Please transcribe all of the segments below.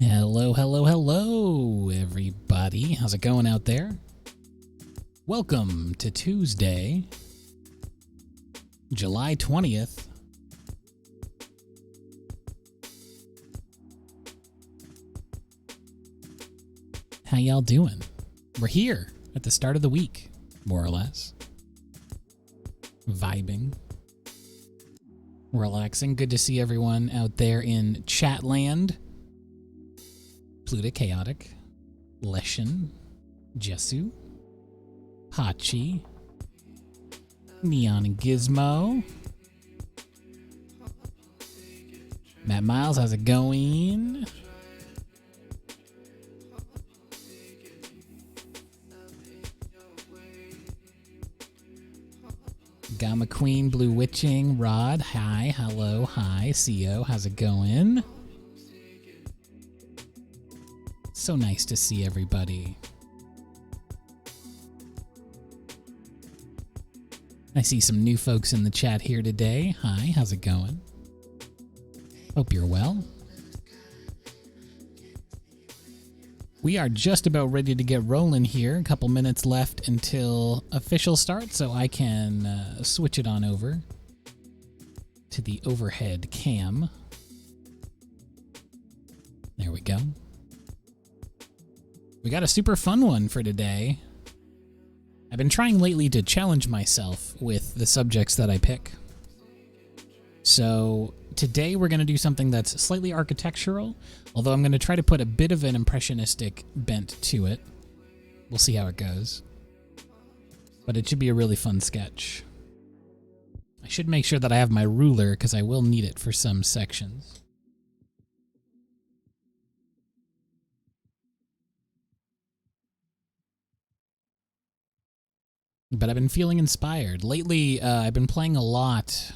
Hello, hello, hello, everybody. How's it going out there? Welcome to Tuesday, July 20th. How y'all doing? We're here at the start of the week, more or less. Vibing. Relaxing. Good to see everyone out there in Chatland. Pluto Chaotic, Leshen, Jesu, Hachi, Neon and Gizmo, Matt Miles, how's it going? Gamma Queen, Blue Witching, Rod, hi, hello, hi, CO, how's it going? So nice to see everybody. I see some new folks in the chat here today. Hi, how's it going? Hope you're well. We are just about ready to get rolling here. A couple minutes left until official start, so I can switch it on over to the overhead cam. There we go. We got a super fun one for today. I've been trying lately to challenge myself with the subjects that I pick. So today we're going to do something that's slightly architectural, although I'm going to try to put a bit of an impressionistic bent to it. We'll see how it goes. But it should be a really fun sketch. I should make sure that I have my ruler because I will need it for some sections. But I've been feeling inspired. Lately, I've been playing a lot,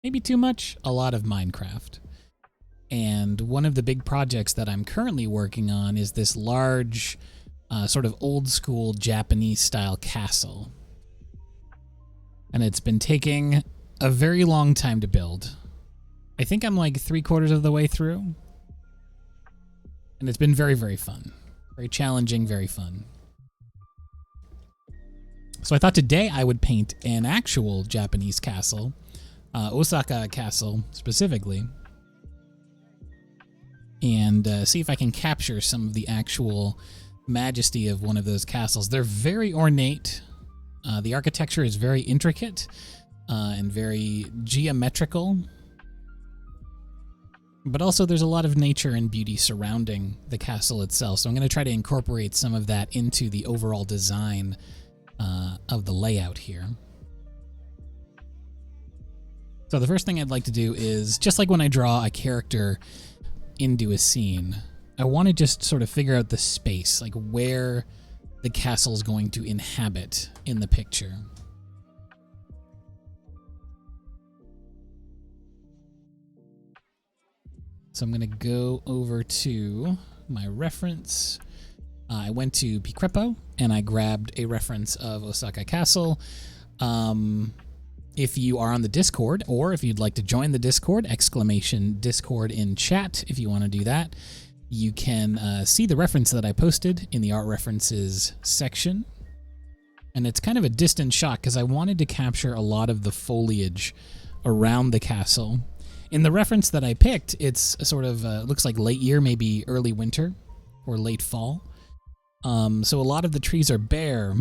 maybe too much, a lot of Minecraft. And one of the big projects that I'm currently working on is this large, sort of old school Japanese style castle. And it's been taking a very long time to build. I think I'm like 3/4 of the way through. And it's been very, very fun. Very challenging, very fun. So I thought today I would paint an actual Japanese castle, Osaka Castle specifically, and see if I can capture some of the actual majesty of one of those castles. They're very ornate. The architecture is very intricate and very geometrical. But also there's a lot of nature and beauty surrounding the castle itself. So I'm going to try to incorporate some of that into the overall design of the layout here. So the first thing I'd like to do is, just like when I draw a character into a scene, I want to just sort of figure out the space, like where the castle is going to inhabit in the picture. So I'm going to go over to my reference. I went to Picrepo and I grabbed a reference of Osaka Castle. If you are on the Discord, or if you'd like to join the Discord, exclamation Discord in chat if you want to do that, you can see the reference that I posted in the art references section. And it's kind of a distant shot because I wanted to capture a lot of the foliage around the castle. In the reference that I picked, it's a sort of, looks like late year, maybe early winter or late fall. So a lot of the trees are bare,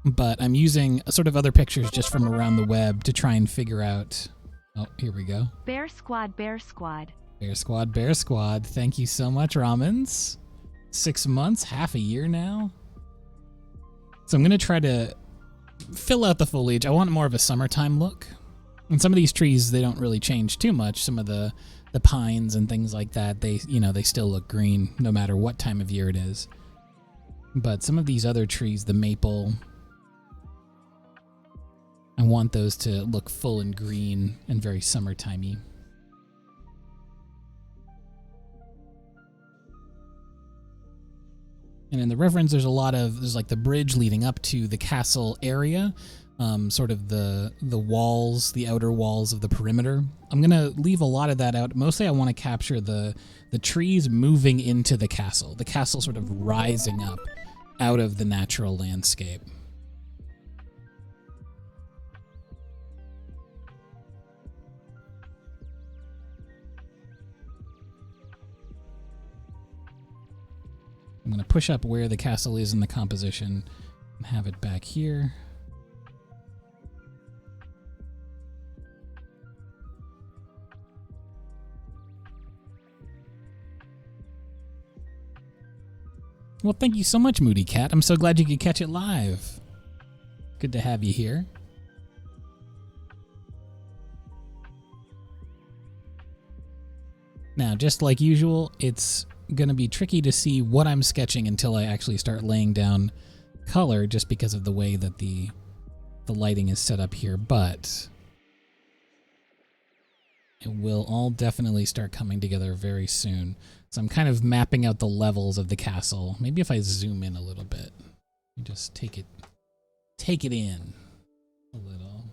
but I'm using sort of other pictures just from around the web to try and figure out. Oh, here we go. Bear squad, bear squad. Bear squad, bear squad. Thank you so much, Ramens. 6 months, half a year now. So I'm going to try to fill out the foliage. I want more of a summertime look. And some of these trees, they don't really change too much. Some of the pines and things like that, they still look green no matter what time of year it is. But some of these other trees, the maple, I want those to look full and green and very summertimey. And in the reference, there's like the bridge leading up to the castle area. Sort of the walls, the outer walls of the perimeter. I'm going to leave a lot of that out. Mostly I want to capture the trees moving into the castle sort of rising up out of the natural landscape. I'm going to push up where the castle is in the composition and have it back here. Well, thank you so much, Moody Cat. I'm so glad you could catch it live. Good to have you here. Now, just like usual, it's going to be tricky to see what I'm sketching until I actually start laying down color, just because of the way that the lighting is set up here, but it will all definitely start coming together very soon. So I'm kind of mapping out the levels of the castle. Maybe if I zoom in a little bit, just take it in a little.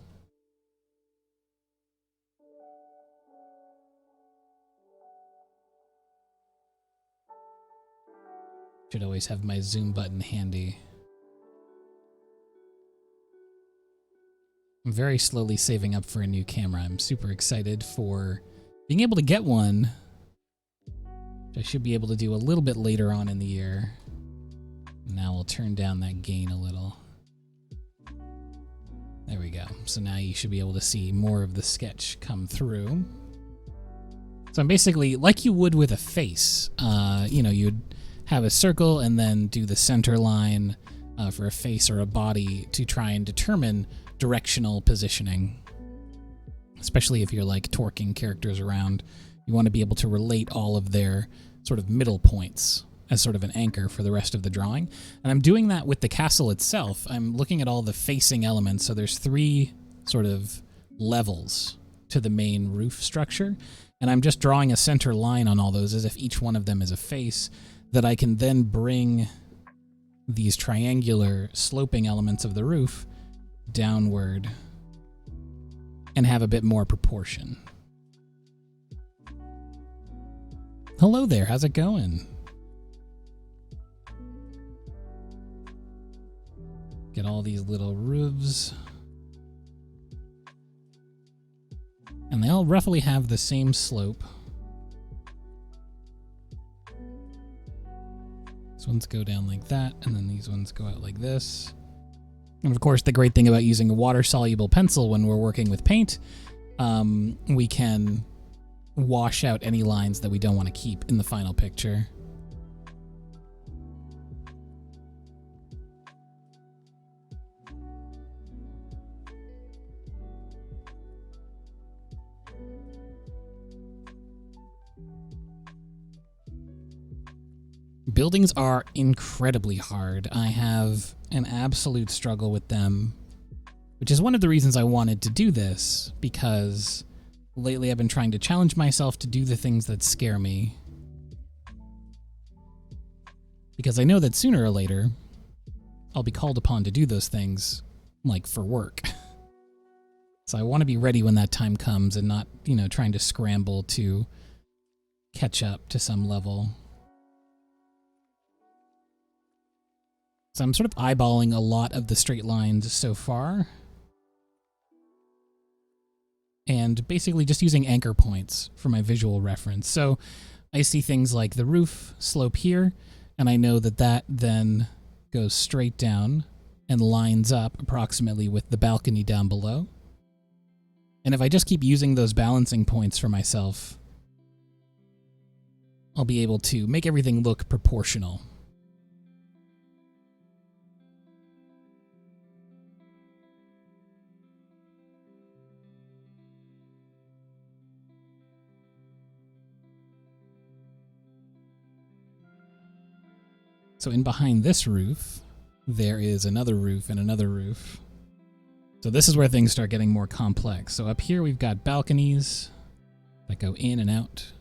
Should always have my zoom button handy. I'm very slowly saving up for a new camera. I'm super excited for being able to get one, which I should be able to do a little bit later on in the year. Now we'll turn down that gain a little. There we go. So now you should be able to see more of the sketch come through. So I'm basically, like you would with a face, you'd have a circle and then do the center line for a face or a body to try and determine directional positioning. Especially if you're like torquing characters around, you want to be able to relate all of their sort of middle points as sort of an anchor for the rest of the drawing. And I'm doing that with the castle itself. I'm looking at all the facing elements. So there's 3 sort of levels to the main roof structure. And I'm just drawing a center line on all those as if each one of them is a face that I can then bring these triangular sloping elements of the roof downward and have a bit more proportion. Hello there, how's it going? Get all these little roofs. And they all roughly have the same slope. These ones go down like that, and then these ones go out like this. And of course, the great thing about using a water-soluble pencil when we're working with paint, we can wash out any lines that we don't want to keep in the final picture. Buildings are incredibly hard. I have an absolute struggle with them, which is one of the reasons I wanted to do this, because lately I've been trying to challenge myself to do the things that scare me. Because I know that sooner or later, I'll be called upon to do those things, like for work. So I want to be ready when that time comes and not, trying to scramble to catch up to some level. So I'm sort of eyeballing a lot of the straight lines so far. And basically just using anchor points for my visual reference. So I see things like the roof slope here, and I know that that then goes straight down and lines up approximately with the balcony down below. And if I just keep using those balancing points for myself, I'll be able to make everything look proportional. So in behind this roof, there is another roof and another roof. So this is where things start getting more complex. So up here we've got balconies that go in and out.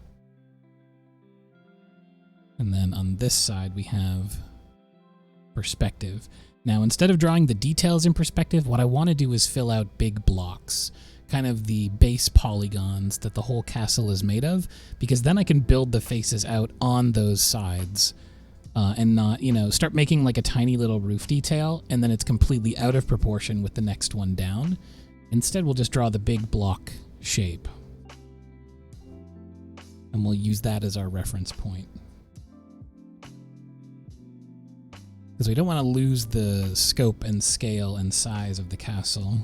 And then on this side we have perspective. Now instead of drawing the details in perspective, what I want to do is fill out big blocks, kind of the base polygons that the whole castle is made of, because then I can build the faces out on those sides. And not, start making like a tiny little roof detail, and then it's completely out of proportion with the next one down. Instead, we'll just draw the big block shape. And we'll use that as our reference point. Because we don't want to lose the scope and scale and size of the castle.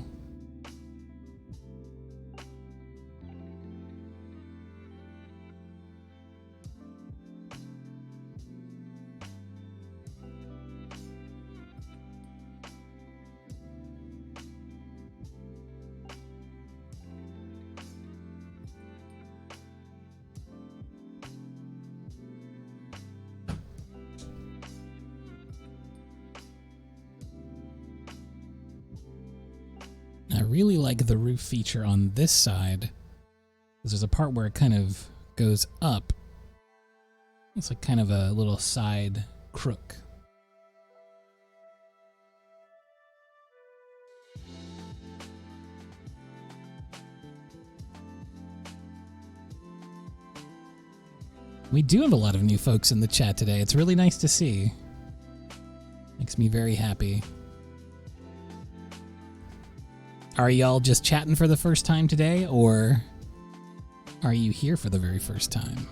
I really like the roof feature on this side, because there's a part where it kind of goes up. It's like kind of a little side crook. We do have a lot of new folks in the chat today. It's really nice to see. Makes me very happy. Are y'all just chatting for the first time today, or are you here for the very first time?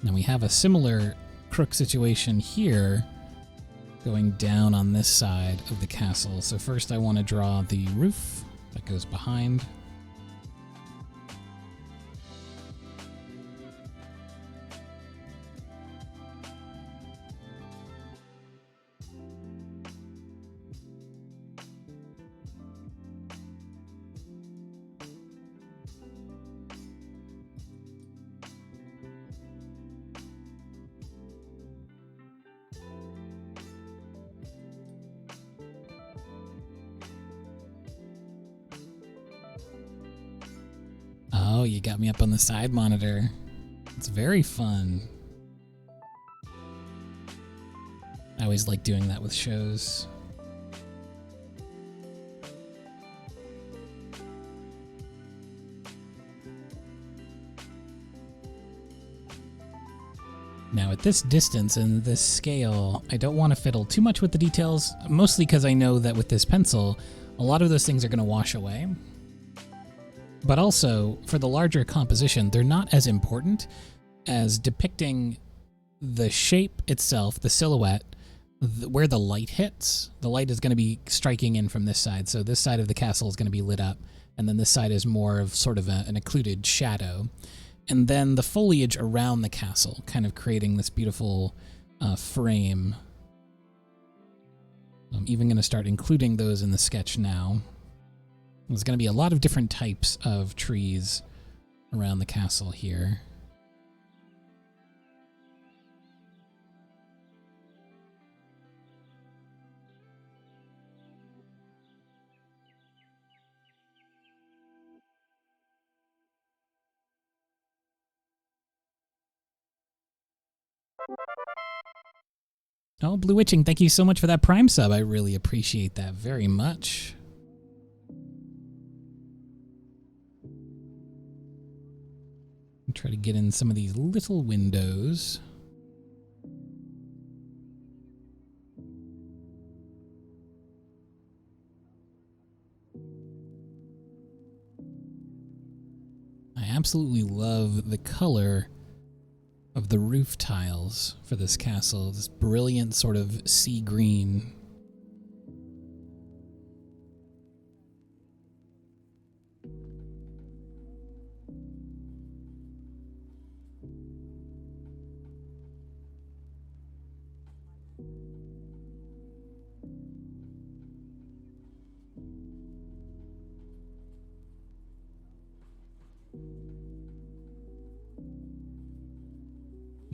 Now we have a similar crook situation here going down on this side of the castle. So first I want to draw the roof that goes behind. Oh, you got me up on the side monitor. It's very fun. I always like doing that with shows. Now at this distance and this scale, I don't want to fiddle too much with the details, mostly because I know that with this pencil, a lot of those things are going to wash away. But also, for the larger composition, they're not as important as depicting the shape itself, the silhouette, where the light hits. The light is going to be striking in from this side, so this side of the castle is going to be lit up, and then this side is more of sort of an occluded shadow. And then the foliage around the castle, kind of creating this beautiful frame. I'm even going to start including those in the sketch now. There's going to be a lot of different types of trees around the castle here. Oh, Blue Witching, thank you so much for that Prime sub. I really appreciate that very much. Try to get in some of these little windows. I absolutely love the color of the roof tiles for this castle. This brilliant sort of sea green.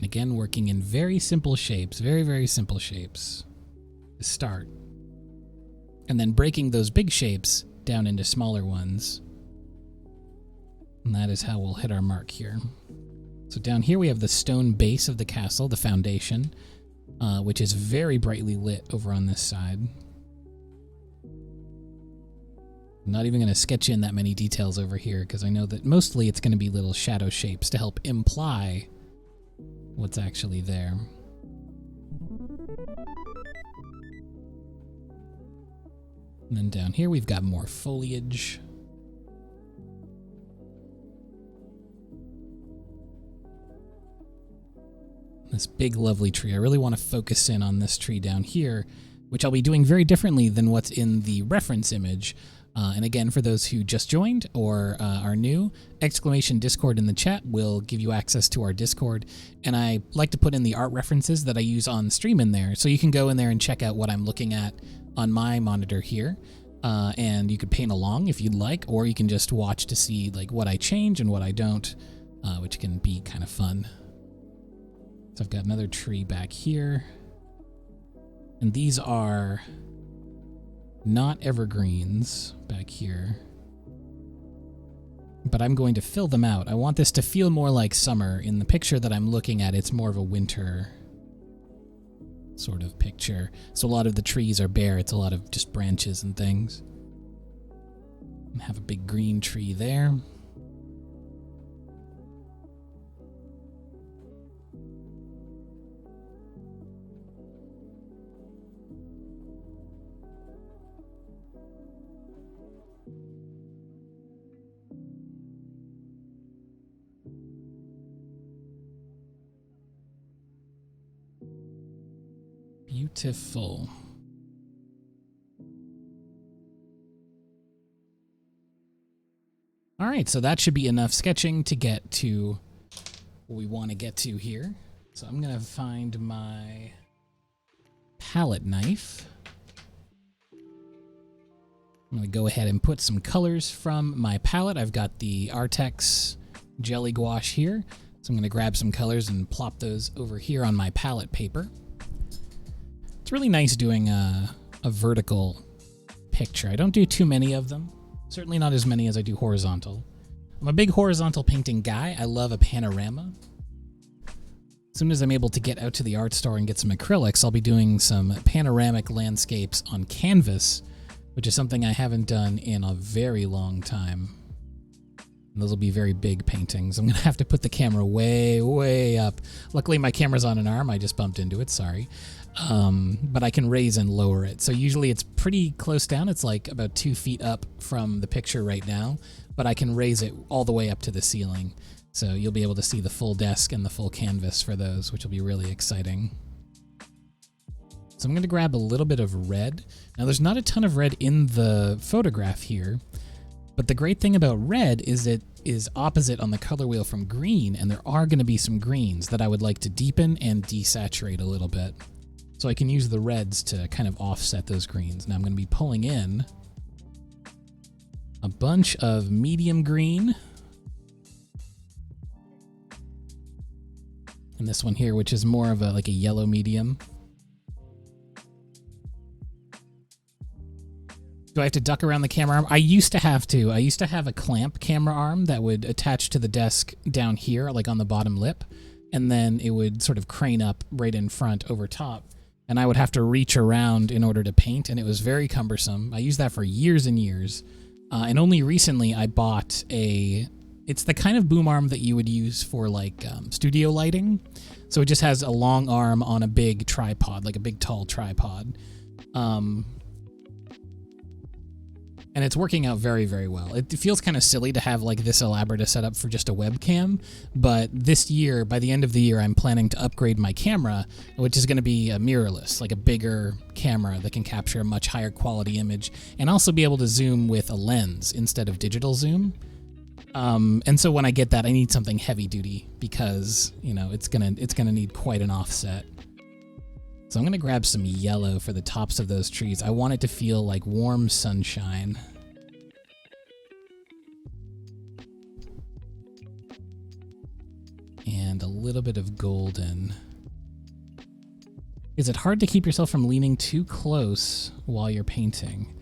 Again, working in very simple shapes, very, very simple shapes to start. And then breaking those big shapes down into smaller ones. And that is how we'll hit our mark here. So down here we have the stone base of the castle, the foundation, which is very brightly lit over on this side. I'm not even going to sketch in that many details over here because I know that mostly it's going to be little shadow shapes to help imply what's actually there. And then down here we've got more foliage. This big lovely tree. I really want to focus in on this tree down here, which I'll be doing very differently than what's in the reference image. And again, for those who just joined or are new, !Discord in the chat will give you access to our Discord. And I like to put in the art references that I use on stream in there. So you can go in there and check out what I'm looking at on my monitor here. And you could paint along if you'd like, or you can just watch to see like what I change and what I don't, which can be kind of fun. So I've got another tree back here. And these are not evergreens back here, but I'm going to fill them out. I want this to feel more like summer. In the picture that I'm looking at, it's more of a winter sort of picture. So a lot of the trees are bare. It's a lot of just branches and things. I have a big green tree there. Beautiful. All right, so that should be enough sketching to get to what we want to get to here. So I'm going to find my palette knife. I'm going to go ahead and put some colors from my palette. I've got the Artex Jelly Gouache here. So I'm going to grab some colors and plop those over here on my palette paper. It's really nice doing a vertical picture. I don't do too many of them. Certainly not as many as I do horizontal. I'm a big horizontal painting guy. I love a panorama. As soon as I'm able to get out to the art store and get some acrylics, I'll be doing some panoramic landscapes on canvas, which is something I haven't done in a very long time. And those will be very big paintings. I'm going to have to put the camera way, way up. Luckily, my camera's on an arm. I just bumped into it, sorry. But I can raise and lower it. So usually it's pretty close down. It's like about 2 feet up from the picture right now, but I can raise it all the way up to the ceiling. So you'll be able to see the full desk and the full canvas for those, which will be really exciting. So I'm going to grab a little bit of red. Now there's not a ton of red in the photograph here, but the great thing about red is it is opposite on the color wheel from green, and there are going to be some greens that I would like to deepen and desaturate a little bit. So I can use the reds to kind of offset those greens. Now I'm going to be pulling in a bunch of medium green. And this one here, which is more of like a yellow medium. Do I have to duck around the camera arm? I used to have to. I used to have a clamp camera arm that would attach to the desk down here, like on the bottom lip, and then it would sort of crane up right in front over top, and I would have to reach around in order to paint, and it was very cumbersome. I used that for years and years, and only recently I bought it's the kind of boom arm that you would use for like studio lighting. So it just has a long arm on a big tripod, like a big tall tripod. And it's working out very, very well. It feels kind of silly to have like this elaborate a setup for just a webcam, but this year, by the end of the year, I'm planning to upgrade my camera, which is going to be a mirrorless, like a bigger camera that can capture a much higher quality image and also be able to zoom with a lens instead of digital zoom. And so when I get that, I need something heavy duty because, you know, it's gonna need quite an offset. So I'm gonna grab some yellow for the tops of those trees. I want it to feel like warm sunshine. And a little bit of golden. Is it hard to keep yourself from leaning too close while you're painting?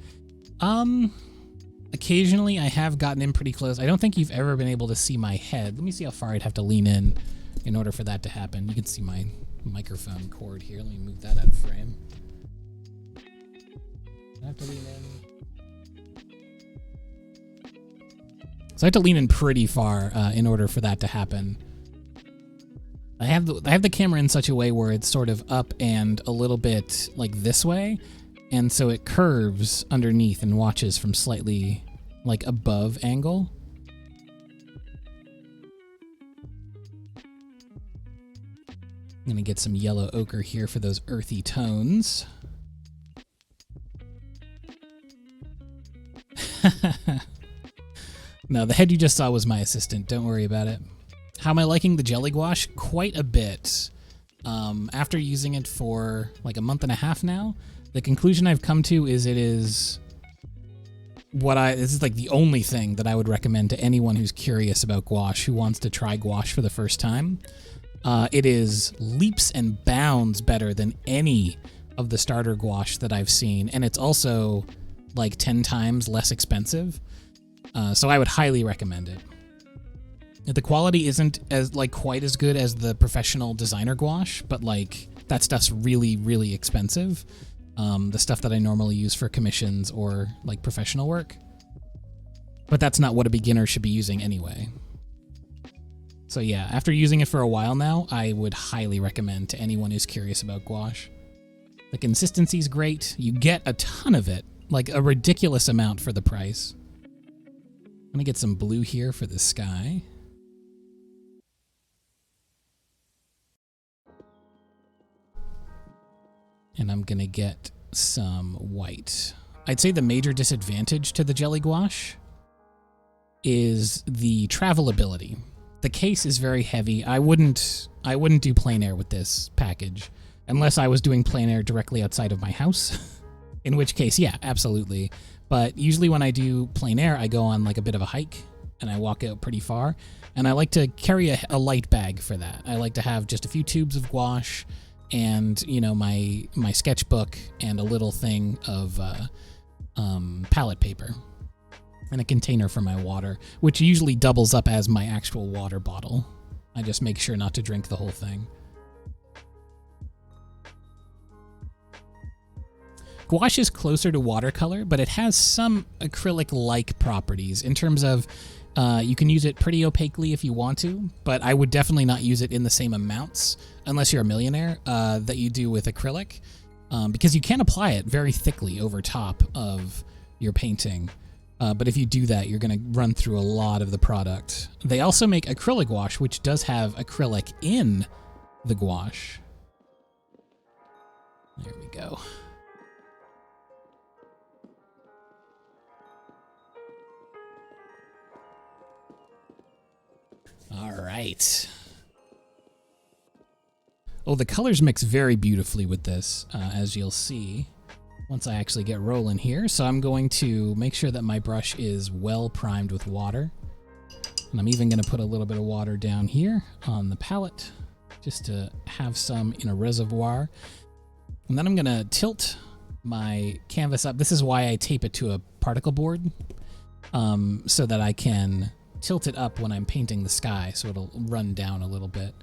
Occasionally I have gotten in pretty close. I don't think you've ever been able to see my head. Let me see how far I'd have to lean in order for that to happen. You can see my microphone cord here. Let me move that out of frame. I have to lean in. So I have to lean in pretty far in order for that to happen. I have the camera in such a way where it's sort of up and a little bit like this way, and so it curves underneath and watches from slightly like above angle. I'm gonna get some yellow ochre here for those earthy tones. No, the head you just saw was my assistant. Don't worry about it. How am I liking the jelly gouache? Quite a bit. After using it for like a month and a half now, the conclusion I've come to is it is this is like the only thing that I would recommend to anyone who's curious about gouache, who wants to try gouache for the first time. It is leaps and bounds better than any of the starter gouache that I've seen, and it's also like 10 times less expensive. So I would highly recommend it. The quality isn't as like quite as good as the professional designer gouache, but like that stuff's really, really expensive. The stuff that I normally use for commissions or like professional work. But that's not what a beginner should be using anyway. So yeah, after using it for a while now, I would highly recommend to anyone who's curious about gouache. The consistency's great. You get a ton of it, like a ridiculous amount for the price. I'm gonna get some blue here for the sky. And I'm gonna get some white. I'd say the major disadvantage to the jelly gouache is the travelability. The case is very heavy. I wouldn't do plein air with this package unless I was doing plein air directly outside of my house. In which case, yeah, absolutely. But usually when I do plein air, I go on like a bit of a hike and I walk out pretty far. And I like to carry a light bag for that. I like to have just a few tubes of gouache and, you know, my sketchbook and a little thing of palette paper. and a container for my water, which usually doubles up as my actual water bottle. I just make sure not to drink the whole thing. Gouache is closer to watercolor, but it has some acrylic-like properties in terms of you can use it pretty opaquely if you want to, but I would definitely not use it in the same amounts, unless you're a millionaire, that you do with acrylic, because you can apply it very thickly over top of your painting. But if you do that, you're going to run through a lot of the product. They also make acrylic gouache, which does have acrylic in the gouache. There we go. All right. Oh, the colors mix very beautifully with this, as you'll see once I actually get rolling here. So I'm going to make sure that my brush is well primed with water. And I'm even going to put a little bit of water down here on the palette just to have some in a reservoir. And then I'm going to tilt my canvas up. This is why I tape it to a particle board, so that I can tilt it up when I'm painting the sky, so it'll run down a little bit.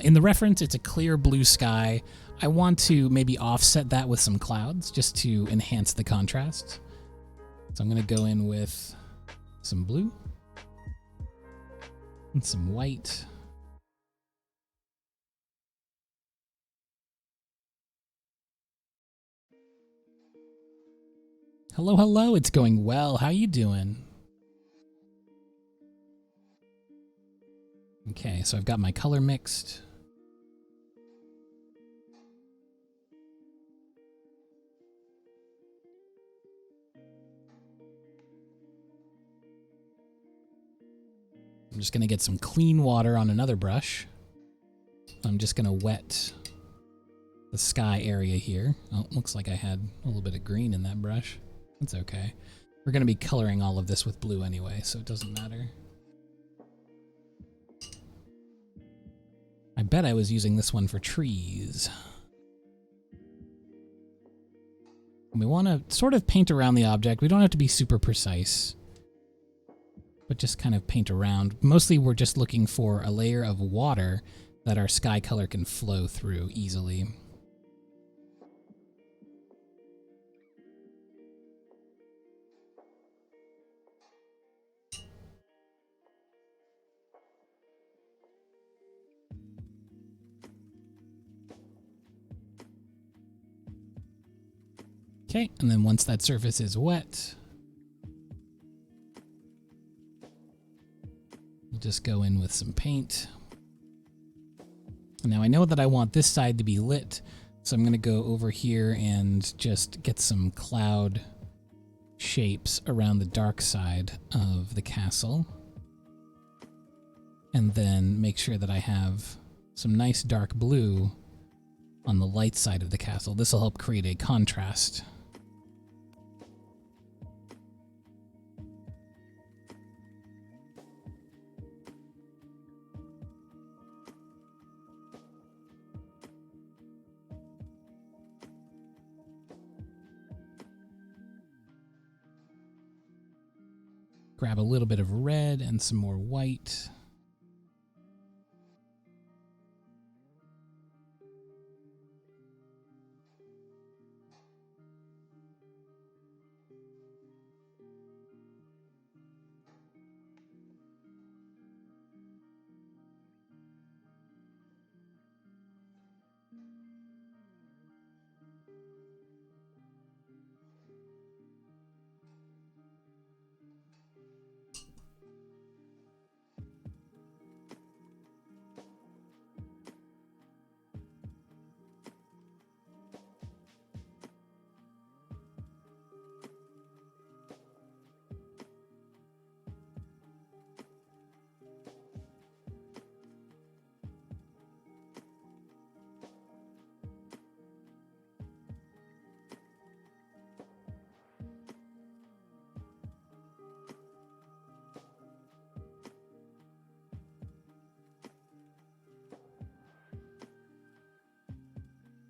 In the reference, it's a clear blue sky. I want to maybe offset that with some clouds just to enhance the contrast. So I'm going to go in with some blue and some white. Hello, hello, it's going well. How you doing? Okay, so I've got my color mixed. I'm just going to get some clean water on another brush. I'm just going to wet the sky area here. Oh, looks like I had a little bit of green in that brush. That's okay. We're going to be coloring all of this with blue anyway, so it doesn't matter. I bet I was using this one for trees. And we want to sort of paint around the object. We don't have to be super precise, but just kind of paint around. Mostly we're just looking for a layer of water that our sky color can flow through easily. Okay, and then once that surface is wet, we'll just go in with some paint. Now I know that I want this side to be lit, so I'm going to go over here and just get some cloud shapes around the dark side of the castle. And then make sure that I have some nice dark blue on the light side of the castle. This will help create a contrast. Grab a little bit of red and some more white.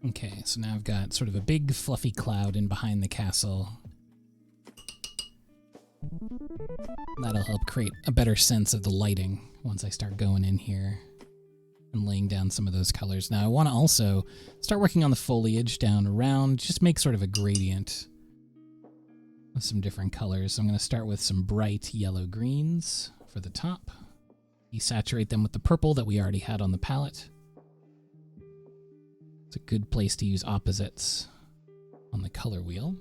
Okay, so now I've got sort of a big fluffy cloud in behind the castle. That'll help create a better sense of the lighting once I start going in here and laying down some of those colors. Now I want to also start working on the foliage down around, just make sort of a gradient with some different colors. So I'm going to start with some bright yellow greens for the top. Desaturate them with the purple that we already had on the palette. It's a good place to use opposites on the color wheel.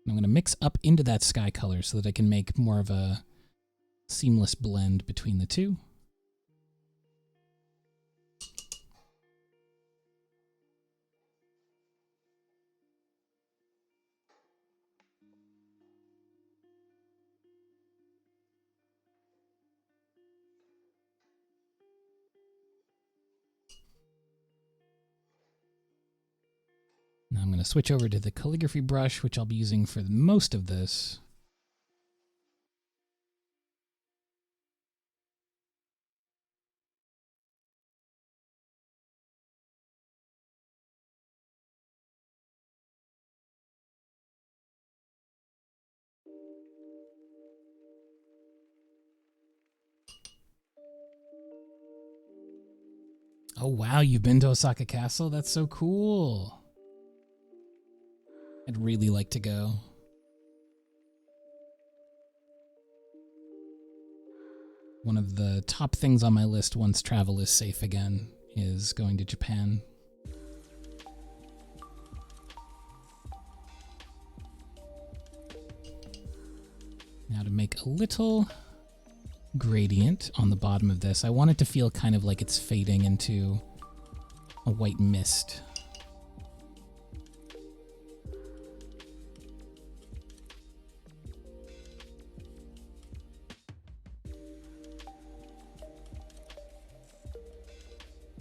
I'm going to mix up into that sky color so that I can make more of a seamless blend between the two. Now I'm going to switch over to the calligraphy brush, which I'll be using for most of this. Oh wow, you've been to Osaka Castle? That's so cool. I'd really like to go. One of the top things on my list once travel is safe again is going to Japan. Now to make a little gradient on the bottom of this, I want it to feel kind of like it's fading into a white mist.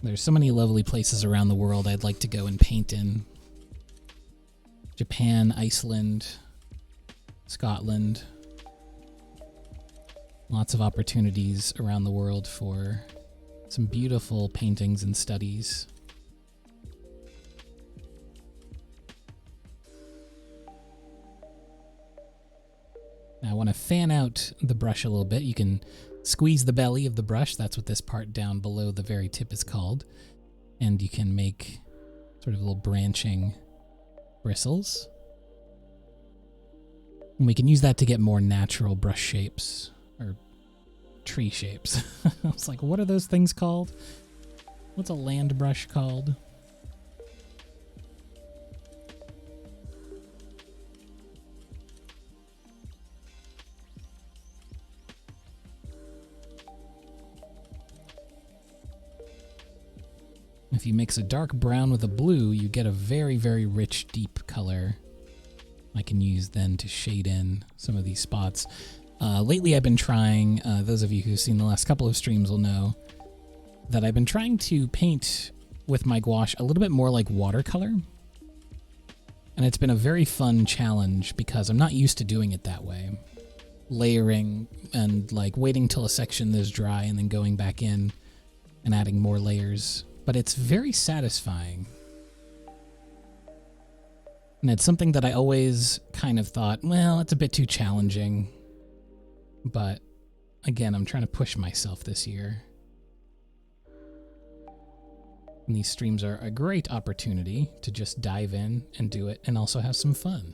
There's so many lovely places around the world I'd like to go and paint in. Japan, Iceland, Scotland. Lots of opportunities around the world for some beautiful paintings and studies. Now I want to fan out the brush a little bit. You can squeeze the belly of the brush. That's what this part down below the very tip is called. And you can make sort of little branching bristles. And we can use that to get more natural brush shapes, or tree shapes. I was like, what are those things called? What's a land brush called? If you mix a dark brown with a blue, you get a very, very rich, deep color. I can use then to shade in some of these spots. Lately I've been trying, those of you who've seen the last couple of streams will know, that I've been trying to paint with my gouache a little bit more like watercolor. And it's been a very fun challenge because I'm not used to doing it that way. Layering and like waiting till a section is dry and then going back in and adding more layers. But it's very satisfying. And it's something that I always kind of thought, well, it's a bit too challenging. But again, I'm trying to push myself this year. And these streams are a great opportunity to just dive in and do it and also have some fun.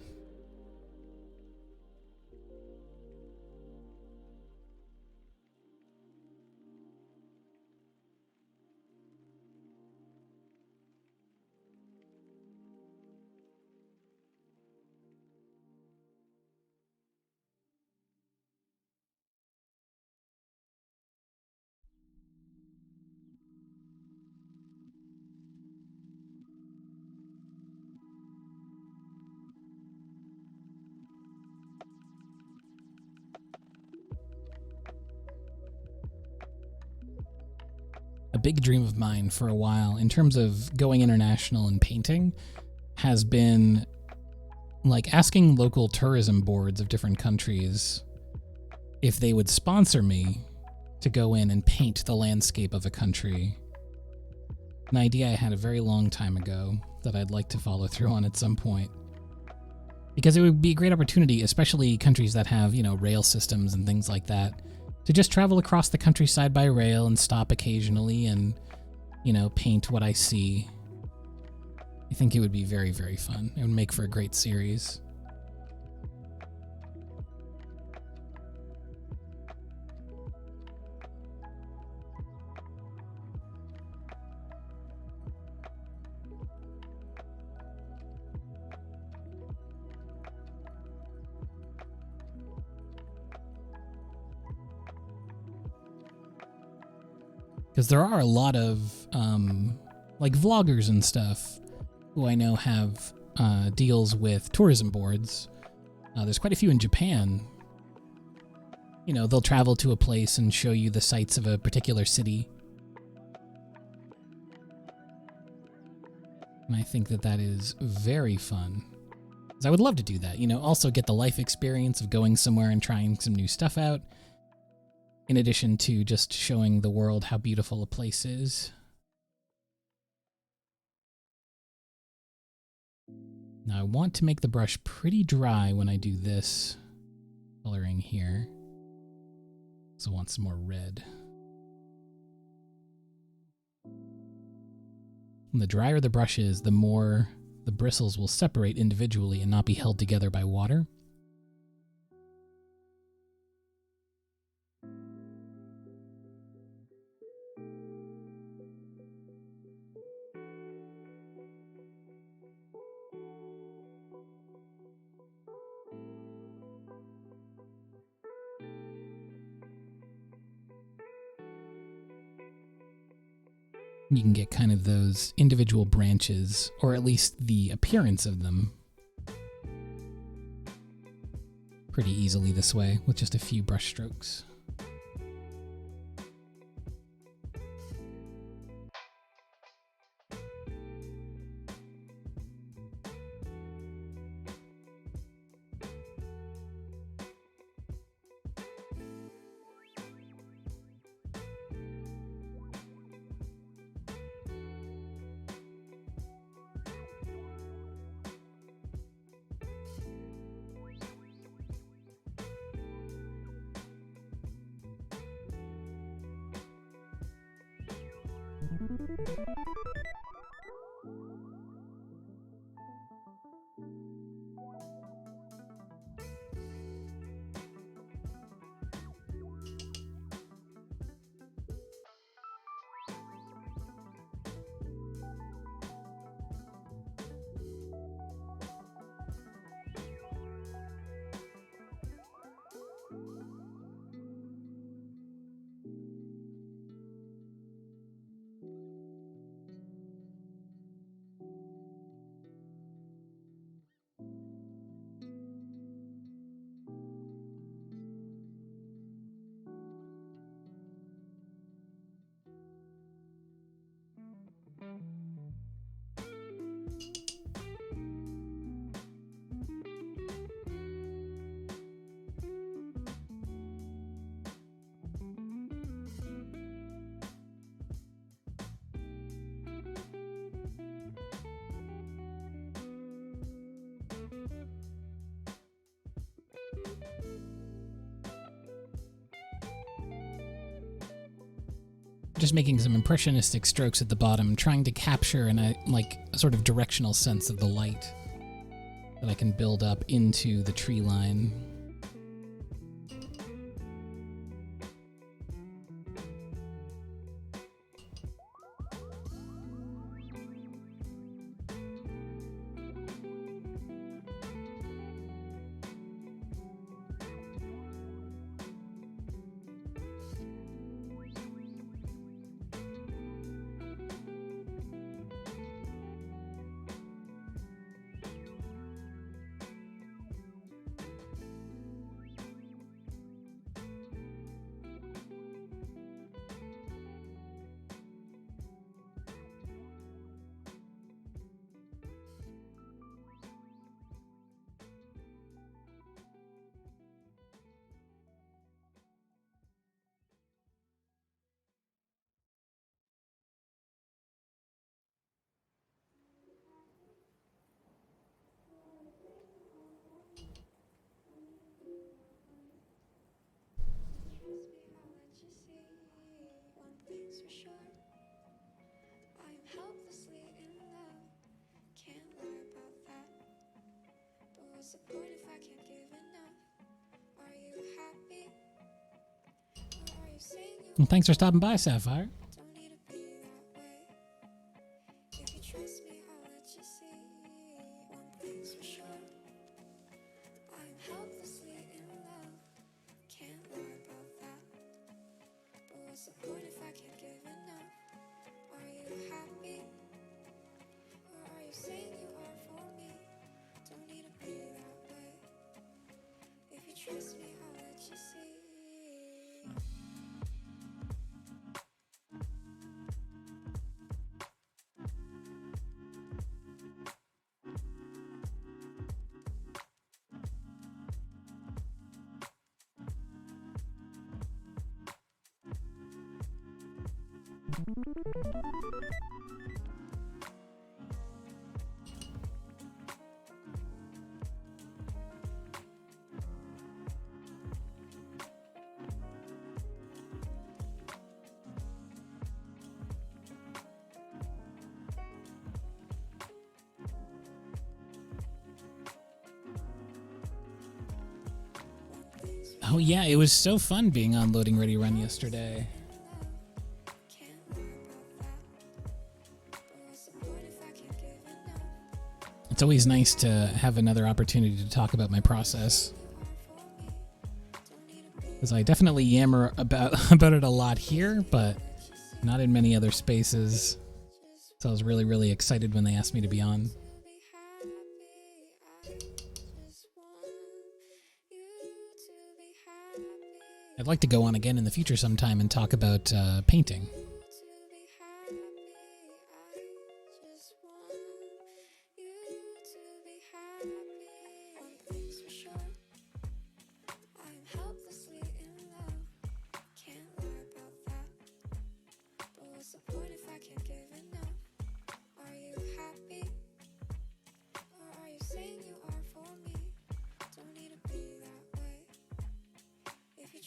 A big dream of mine for a while in terms of going international and painting has been like asking local tourism boards of different countries if they would sponsor me to go in and paint the landscape of a country. An idea I had a very long time ago that I'd like to follow through on at some point. Because it would be a great opportunity, especially countries that have, rail systems and things like that, to just travel across the countryside by rail and stop occasionally and, paint what I see. I think it would be very, very fun. It would make for a great series. Because there are a lot of, vloggers and stuff who I know have deals with tourism boards. There's quite a few in Japan. They'll travel to a place and show you the sights of a particular city. And I think that is very fun. Because I would love to do that. Also get the life experience of going somewhere and trying some new stuff out, in addition to just showing the world how beautiful a place is. Now I want to make the brush pretty dry when I do this coloring here. So I want some more red. And the drier the brush is, the more the bristles will separate individually and not be held together by water. You can get kind of those individual branches, or at least the appearance of them, pretty easily this way with just a few brush strokes. Just making some impressionistic strokes at the bottom, trying to capture a sort of directional sense of the light that I can build up into the tree line. Well, thanks for stopping by, Sapphire. Oh yeah, it was so fun being on Loading Ready Run yesterday. It's always nice to have another opportunity to talk about my process. Because I definitely yammer about it a lot here, but not in many other spaces. So I was really, really excited when they asked me to be on. I'd like to go on again in the future sometime and talk about painting.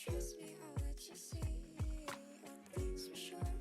Trust me, I'll let you see one thing's for sure.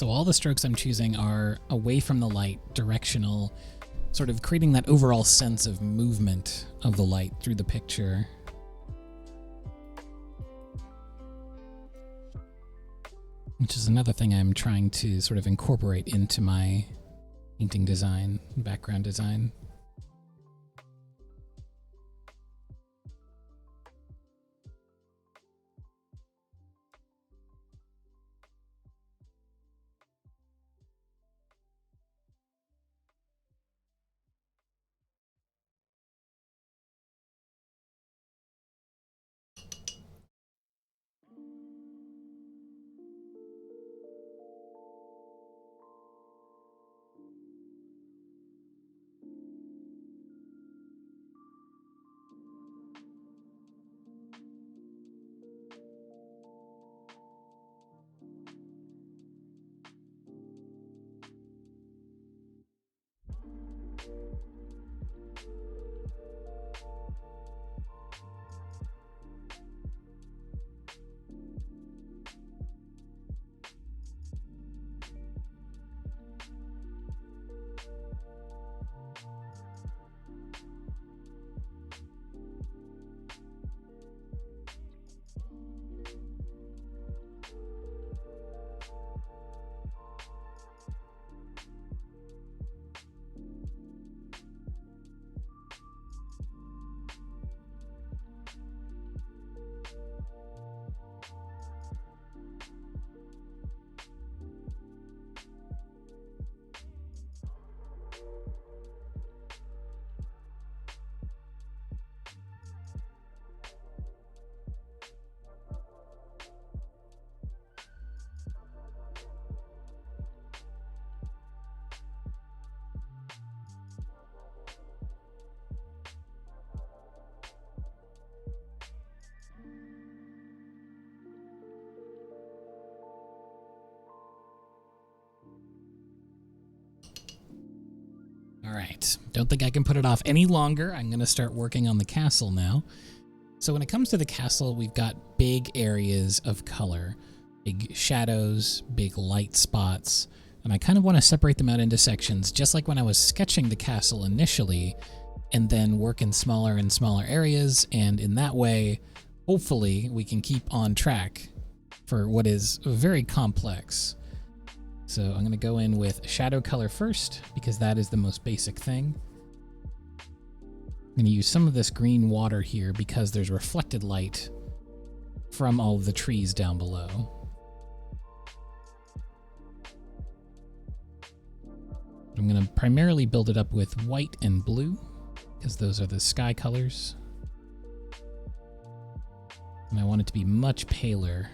So all the strokes I'm choosing are away from the light, directional, sort of creating that overall sense of movement of the light through the picture. Which is another thing I'm trying to sort of incorporate into my painting design, background design. All right, don't think I can put it off any longer. I'm going to start working on the castle now. So when it comes to the castle, we've got big areas of color, big shadows, big light spots, and I kind of want to separate them out into sections, just like when I was sketching the castle initially, and then work in smaller and smaller areas, and in that way, hopefully, we can keep on track for what is very complex. So I'm going to go in with shadow color first, because that is the most basic thing. I'm going to use some of this green water here because there's reflected light from all of the trees down below. I'm going to primarily build it up with white and blue, because those are the sky colors. And I want it to be much paler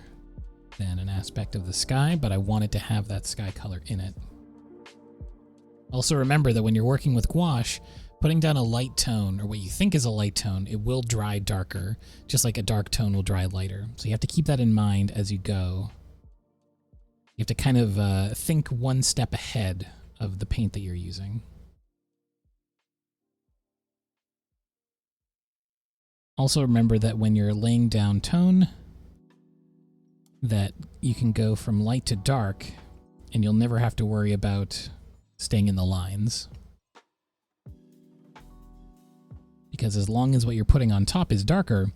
than an aspect of the sky, but I want it to have that sky color in it. Also remember that when you're working with gouache, putting down a light tone, or what you think is a light tone, it will dry darker, just like a dark tone will dry lighter. So you have to keep that in mind as you go. You have to kind of think one step ahead of the paint that you're using. Also remember that when you're laying down tone, that you can go from light to dark, and you'll never have to worry about staying in the lines. Because as long as what you're putting on top is darker,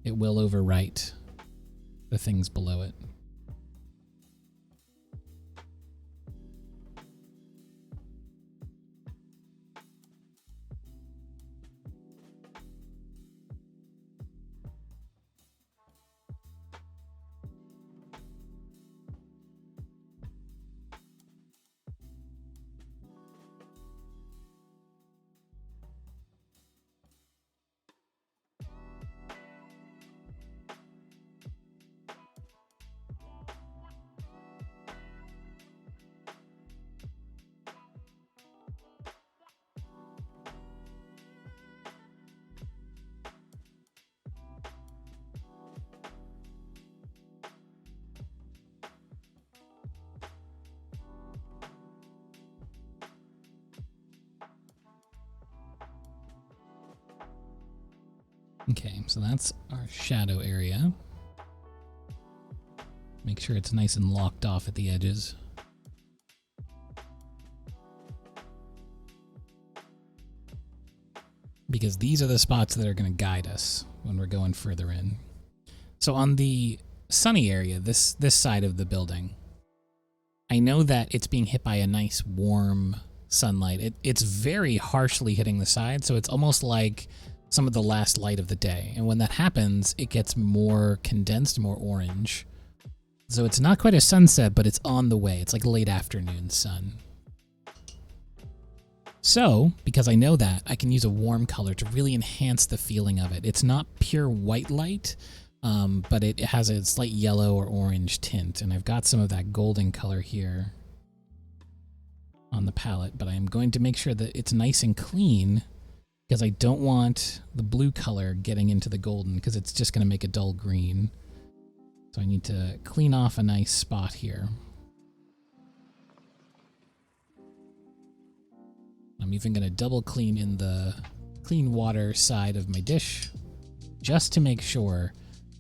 it will overwrite the things below it. Okay, so that's our shadow area. Make sure it's nice and locked off at the edges. because these are the spots that are going to guide us when we're going further in. So on the sunny area, this side of the building, I know that it's being hit by a nice warm sunlight. It's very harshly hitting the side, so it's almost like some of the last light of the day. And when that happens, it gets more condensed, more orange. So it's not quite a sunset, but it's on the way. It's like late afternoon sun. So, because I know that, I can use a warm color to really enhance the feeling of it. It's not pure white light, but it has a slight yellow or orange tint, and I've got some of that golden color here on the palette, but I am going to make sure that it's nice and clean because I don't want the blue color getting into the golden because it's just going to make a dull green. So I need to clean off a nice spot here. I'm even going to double clean in the clean water side of my dish just to make sure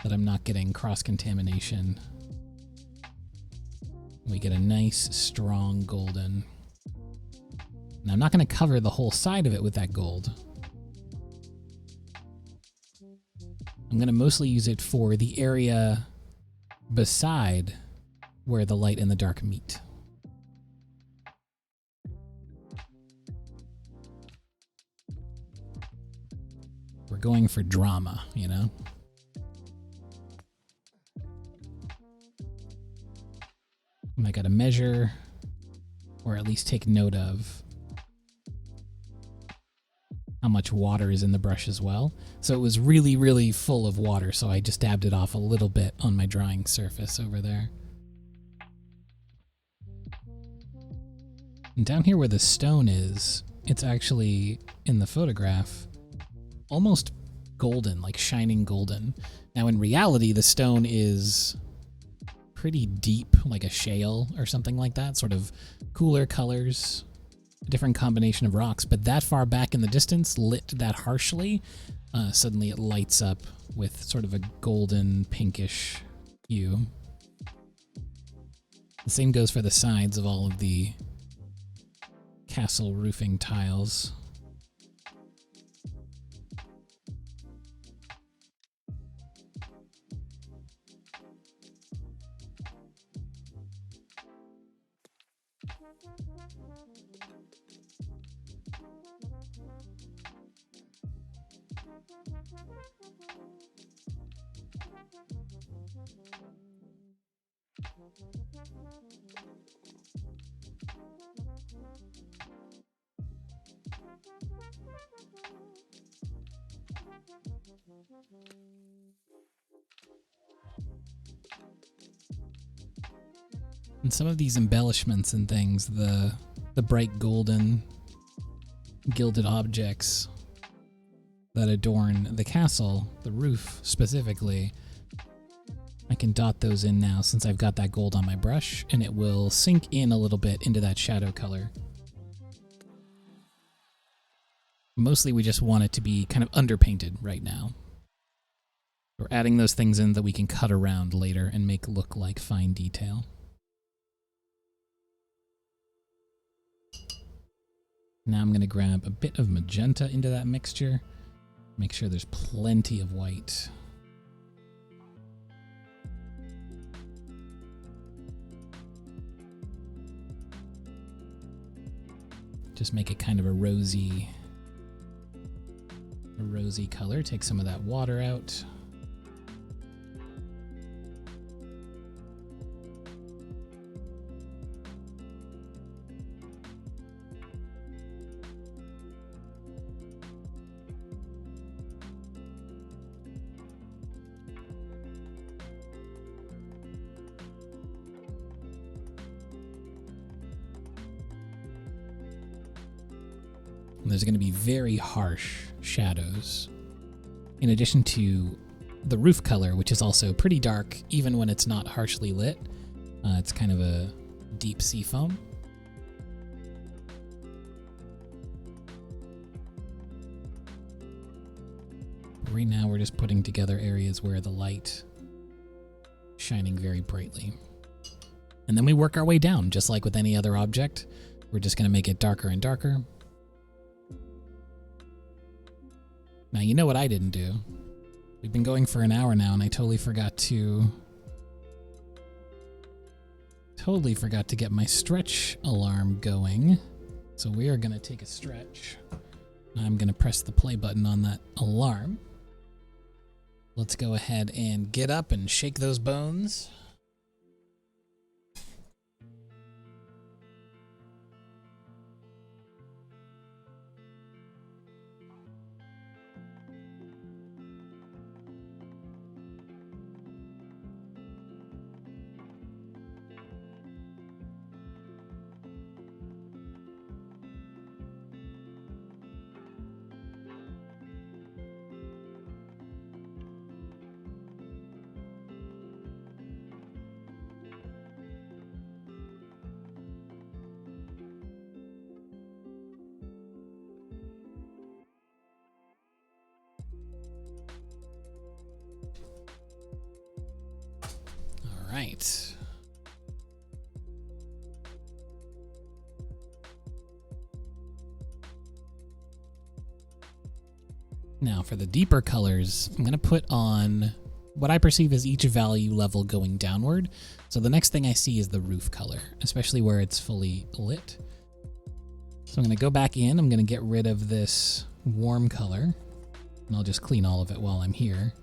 that I'm not getting cross-contamination. We get a nice, strong golden. Now, I'm not going to cover the whole side of it with that gold. I'm going to mostly use it for the area beside where the light and the dark meet. We're going for drama, you know? And I gotta measure, or at least take note of, how much water is in the brush as well. So it was really, really full of water, so I just dabbed it off a little bit on my drying surface over there. And down here where the stone is, it's actually, in the photograph, almost golden, like shining golden. Now in reality, the stone is pretty deep, like a shale or something like that, sort of cooler colors, a different combination of rocks, but that far back in the distance, lit that harshly, suddenly it lights up with sort of a golden pinkish hue. The same goes for the sides of all of the castle roofing tiles. And some of these embellishments and things, the bright golden gilded objects that adorn the castle, the roof specifically, I can dot those in now since I've got that gold on my brush, and it will sink in a little bit into that shadow color. Mostly we just want it to be kind of underpainted right now. We're adding those things in that we can cut around later and make look like fine detail. Now I'm going to grab a bit of magenta into that mixture. Make sure there's plenty of white. Just make it kind of a rosy color. Take some of that water out. There's going to be very harsh shadows, in addition to the roof color, which is also pretty dark, even when it's not harshly lit. It's kind of a deep sea foam. Right now we're just putting together areas where the light is shining very brightly. And then we work our way down, just like with any other object. We're just going to make it darker and darker. Now, you know what I didn't do? We've been going for an hour now, and I totally forgot to get my stretch alarm going. So we are going to take a stretch. I'm going to press the play button on that alarm. Let's go ahead and get up and shake those bones. All right. Now for the deeper colors, I'm going to put on what I perceive as each value level going downward. So the next thing I see is the roof color, especially where it's fully lit. So I'm going to go back in. I'm going to get rid of this warm color, and I'll just clean all of it while I'm here.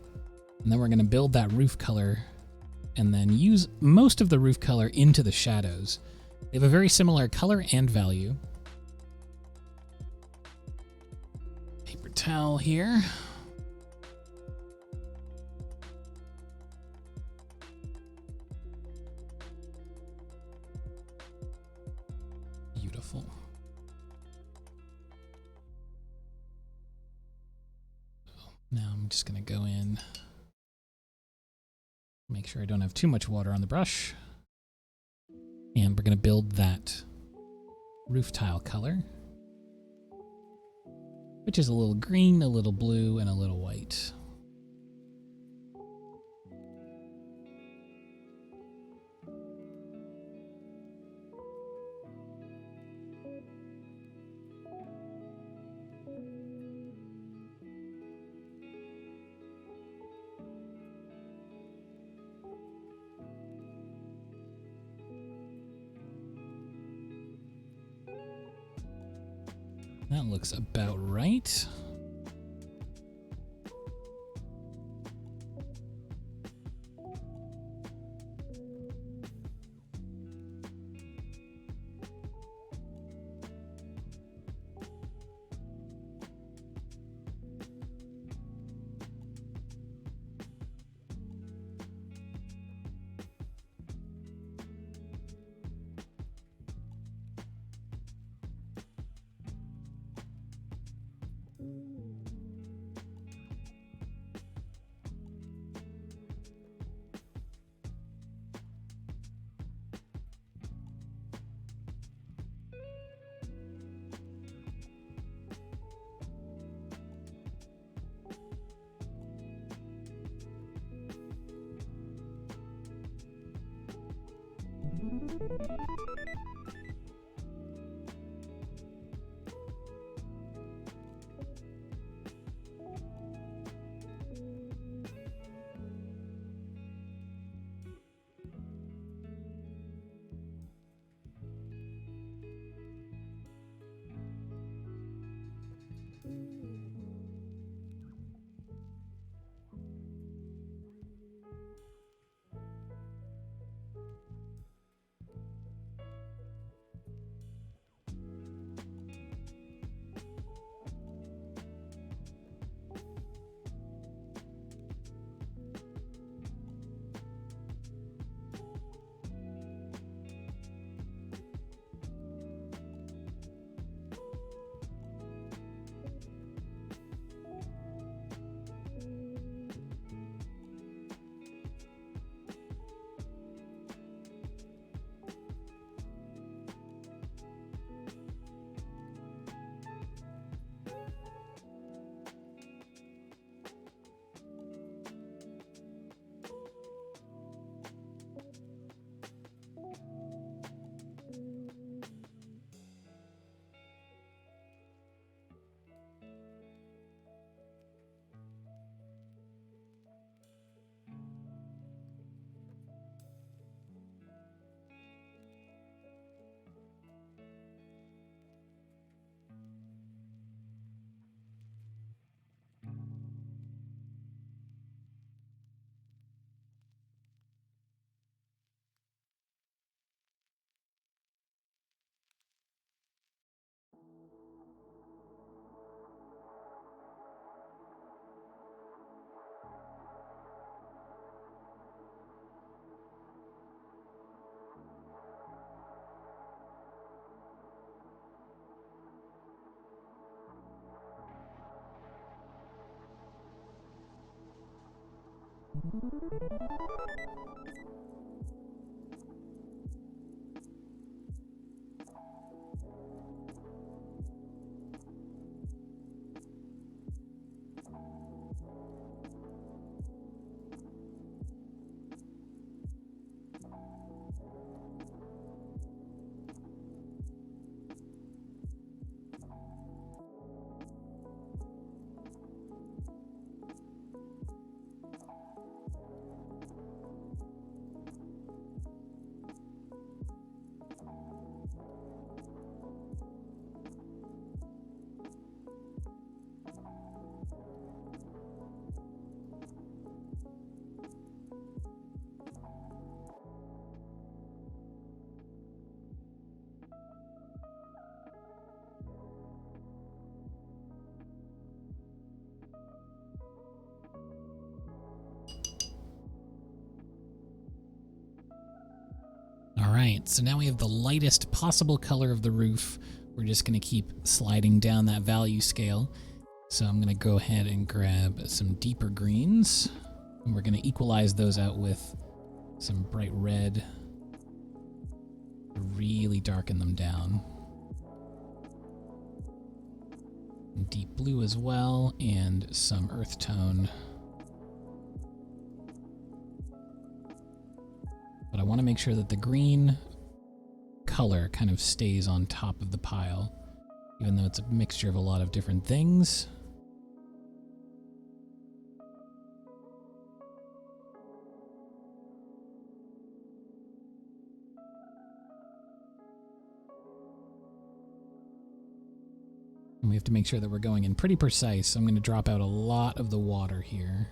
And then we're going to build that roof color and then use most of the roof color into the shadows. They have a very similar color and value. Paper towel here. Beautiful. Now I'm just going to go in, make sure I don't have too much water on the brush. And we're going to build that roof tile color, which is a little green, a little blue, and a little white. That looks about right. Alright, so now we have the lightest possible color of the roof. We're just going to keep sliding down that value scale. So I'm going to go ahead and grab some deeper greens. And we're going to equalize those out with some bright red to really darken them down. And deep blue as well, and some earth tone. But I want to make sure that the green color kind of stays on top of the pile, even though it's a mixture of a lot of different things. And we have to make sure that we're going in pretty precise. So I'm going to drop out a lot of the water here.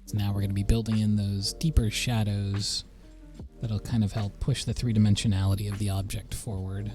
So now we're going to be building in those deeper shadows that'll kind of help push the three-dimensionality of the object forward.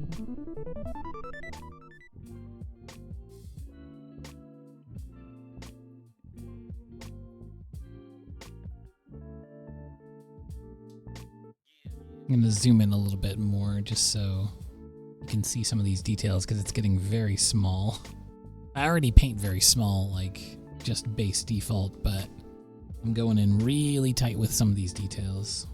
I'm going to zoom in a little bit more just so you can see some of these details because it's getting very small. I already paint very small, like just base default, but I'm going in really tight with some of these details.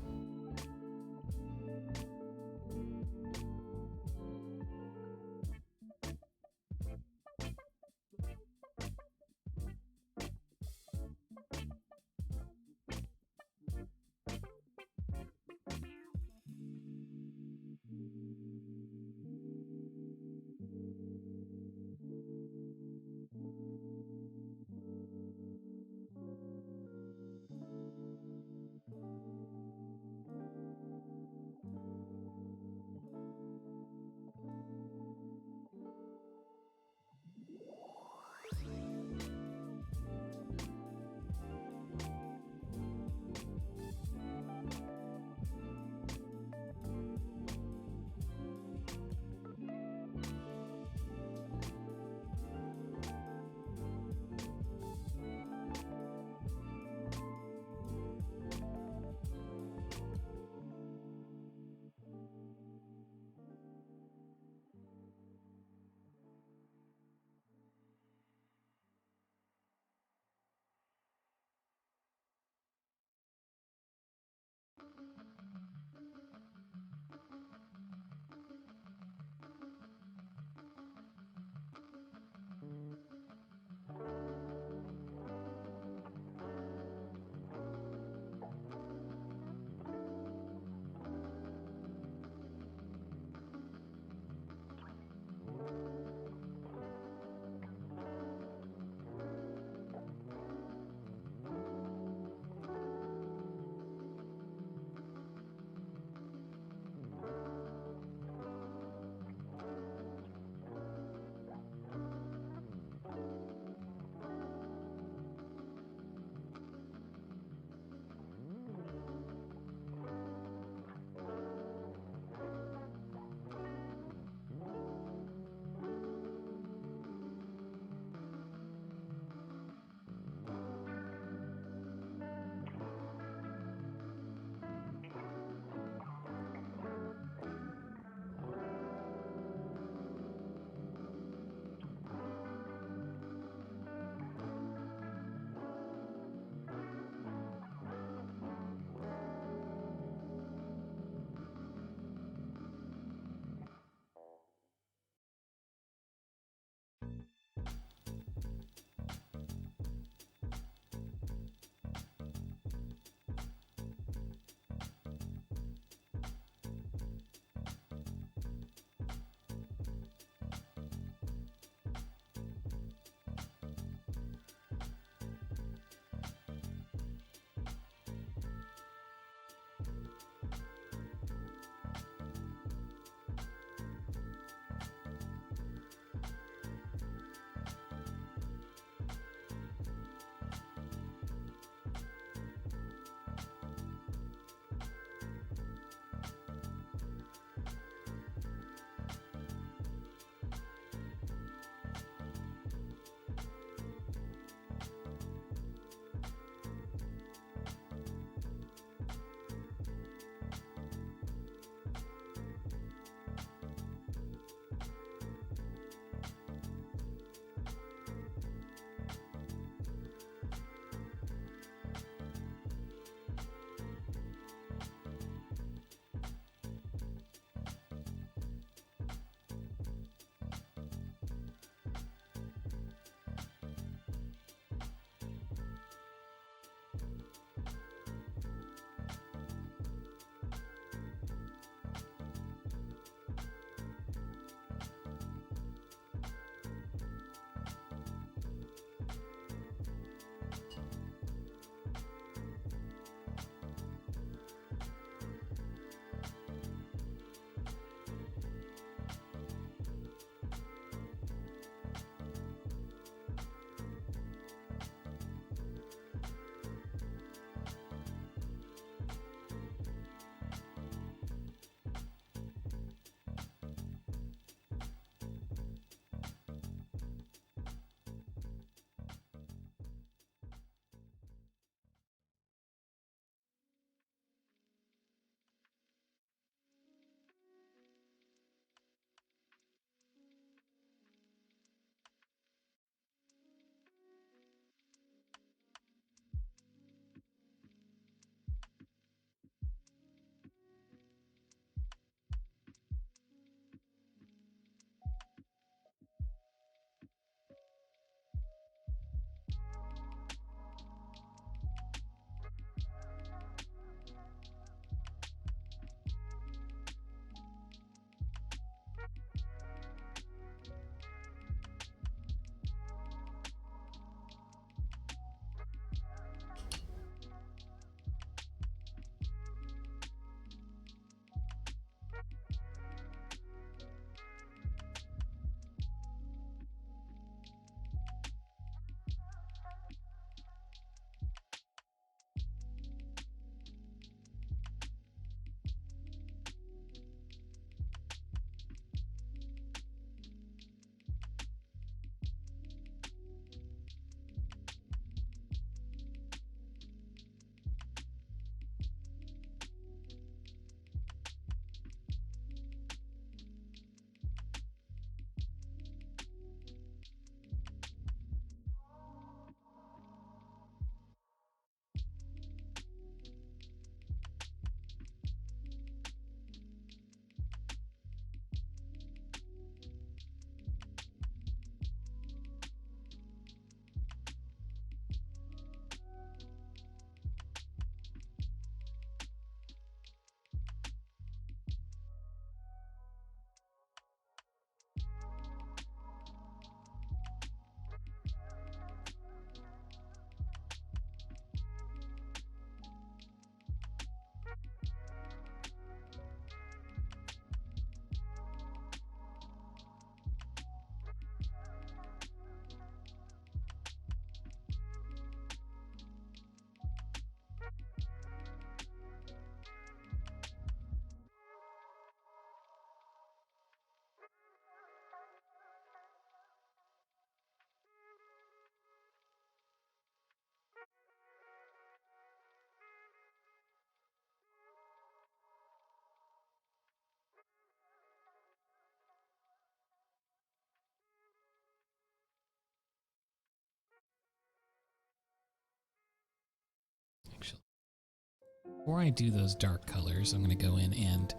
Before I do those dark colors, I'm going to go in and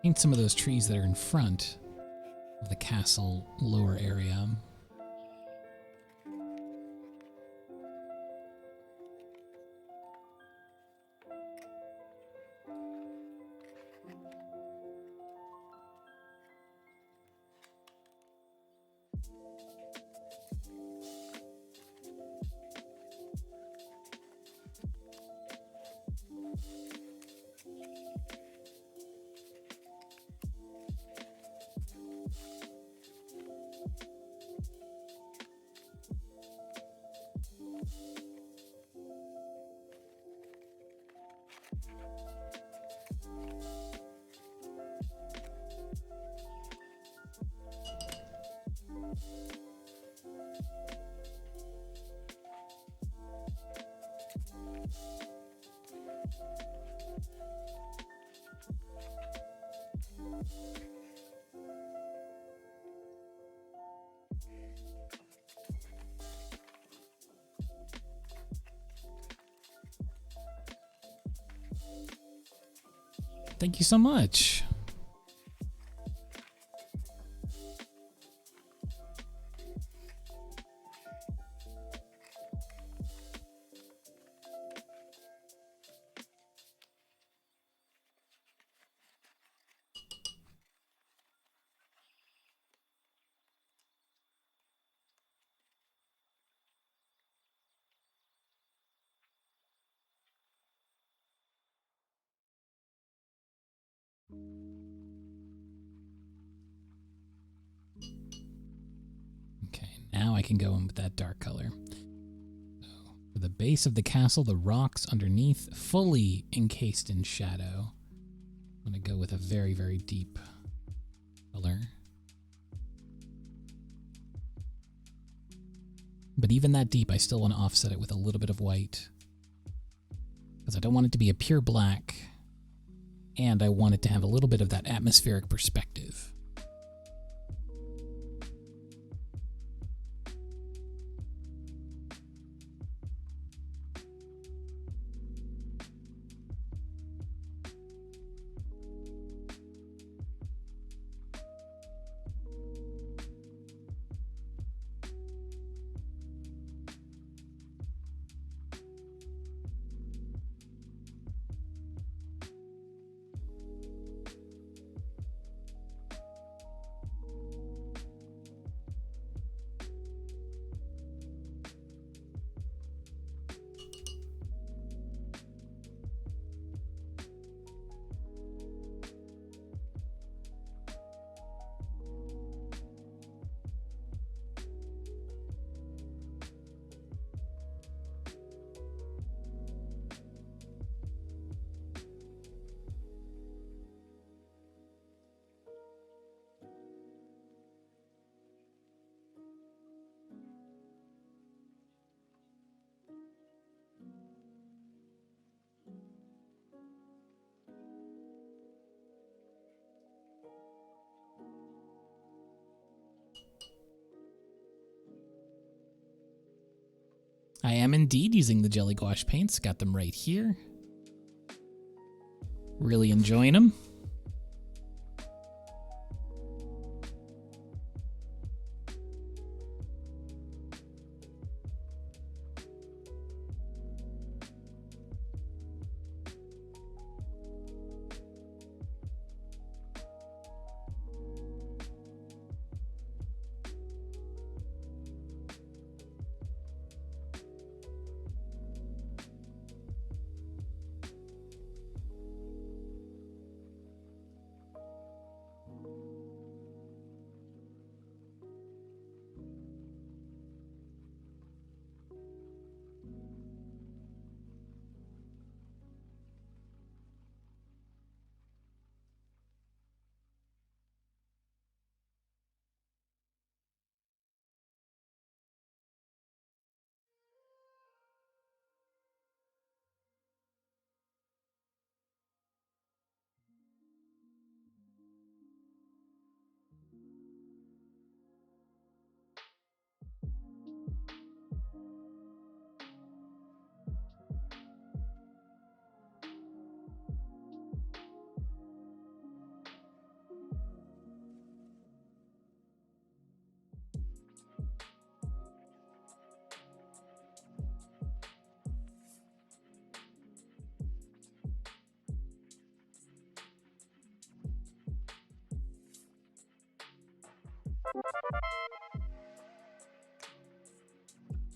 paint some of those trees that are in front of the castle lower area. Thank you so much. Okay, now I can go in with that dark color. So, for the base of the castle, the rocks underneath, fully encased in shadow. I'm going to go with a very, very deep color. But even that deep, I still want to offset it with a little bit of white. Because I don't want it to be a pure black. And I want it to have a little bit of that atmospheric perspective. I am indeed using the jelly gouache paints. Got them right here. Really enjoying them.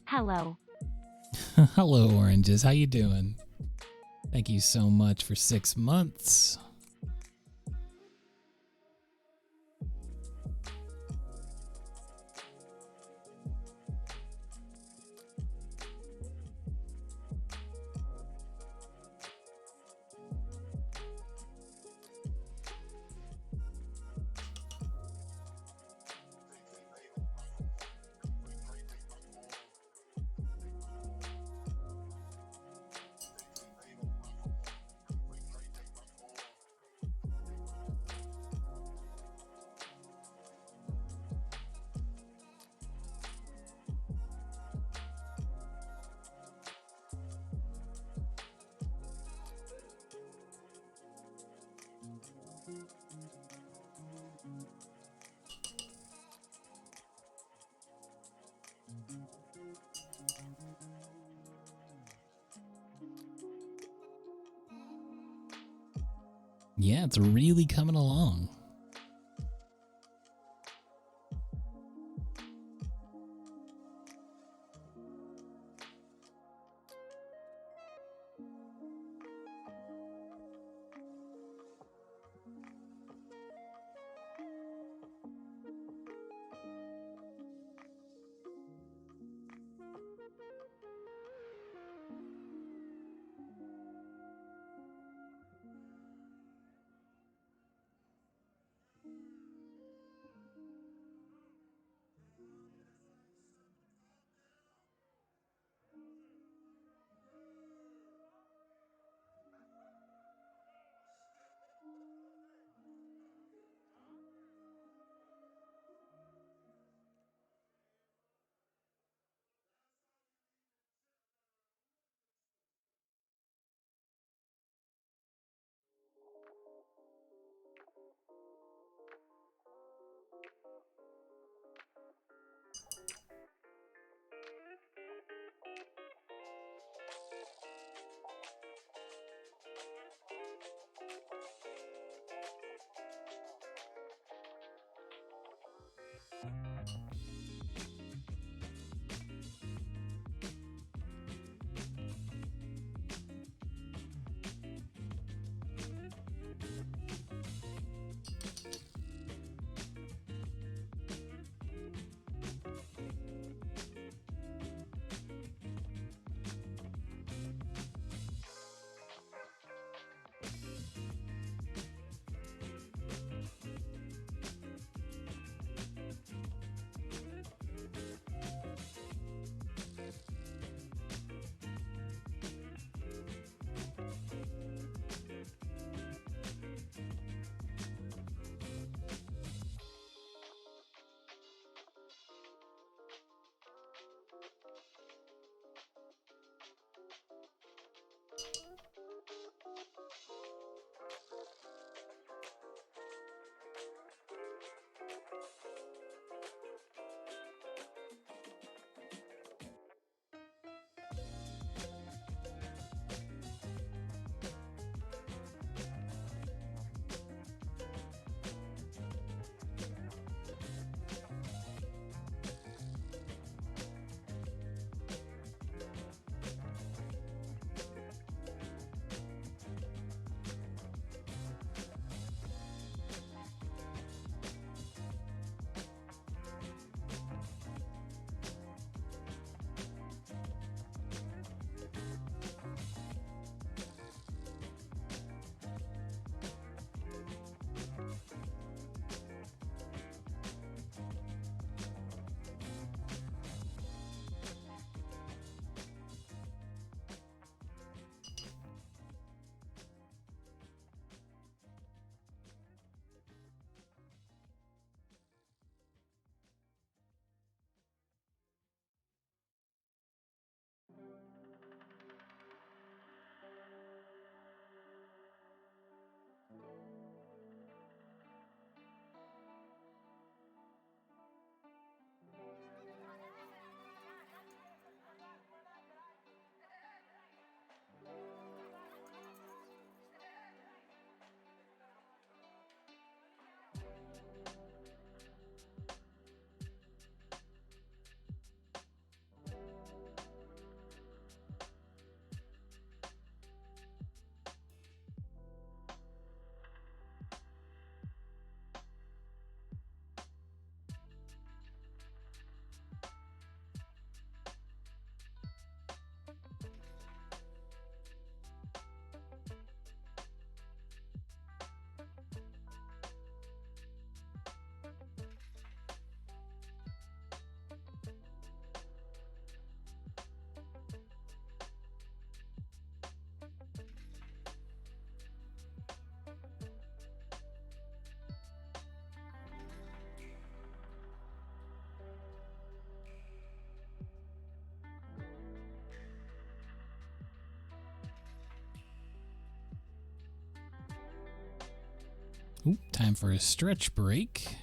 Hello. Hello, oranges. How you doing? Thank you so much for 6 months. Yeah, it's really coming along. Oop, time for a stretch break.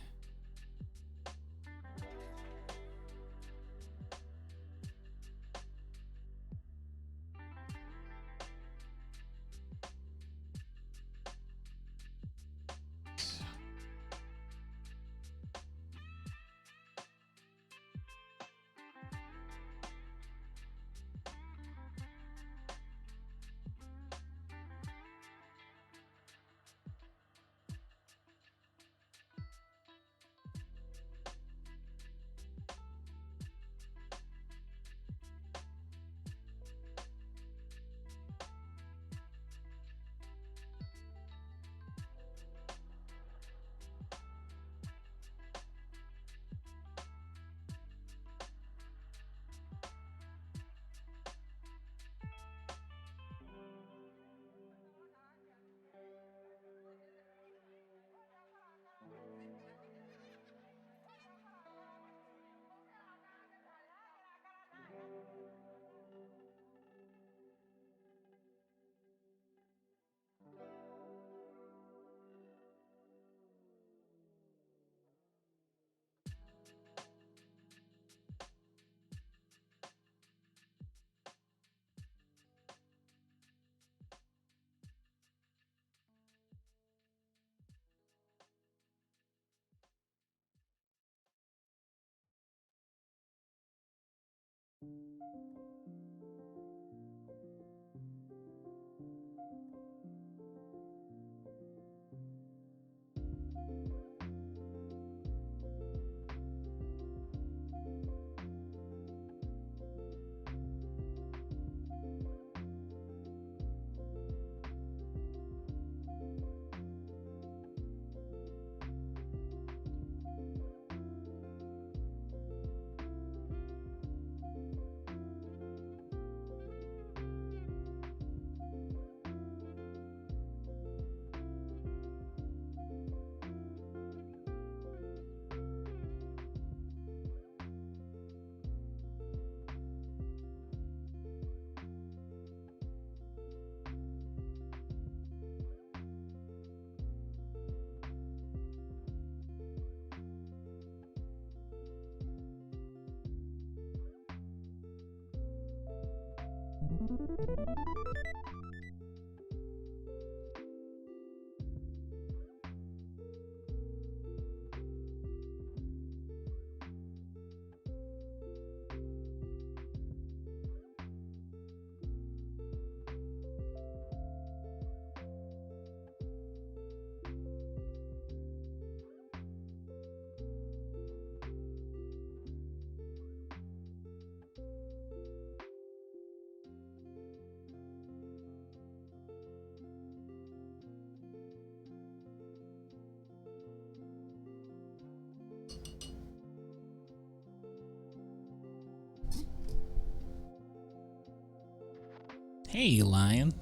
Hey, Lion.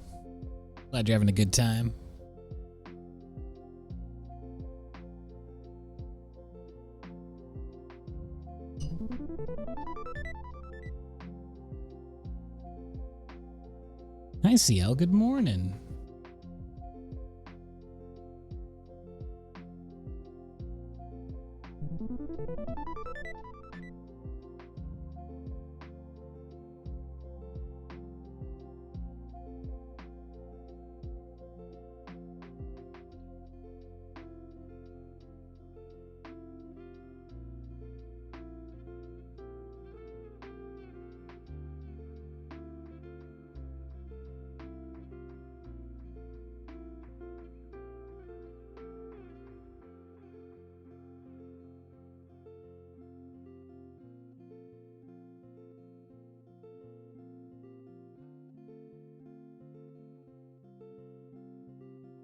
Glad you're having a good time. Hi, CL. Good morning.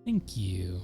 Thank you.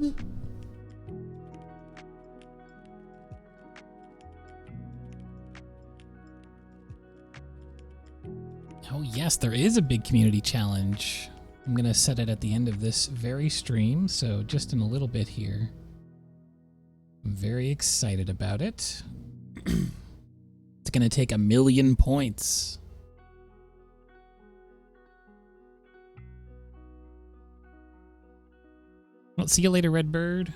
Oh yes, there is a big community challenge. I'm going to set it at the end of this very stream, so just in a little bit here. I'm very excited about it. It's going to take 1,000,000 points. Well, see you later, Redbird.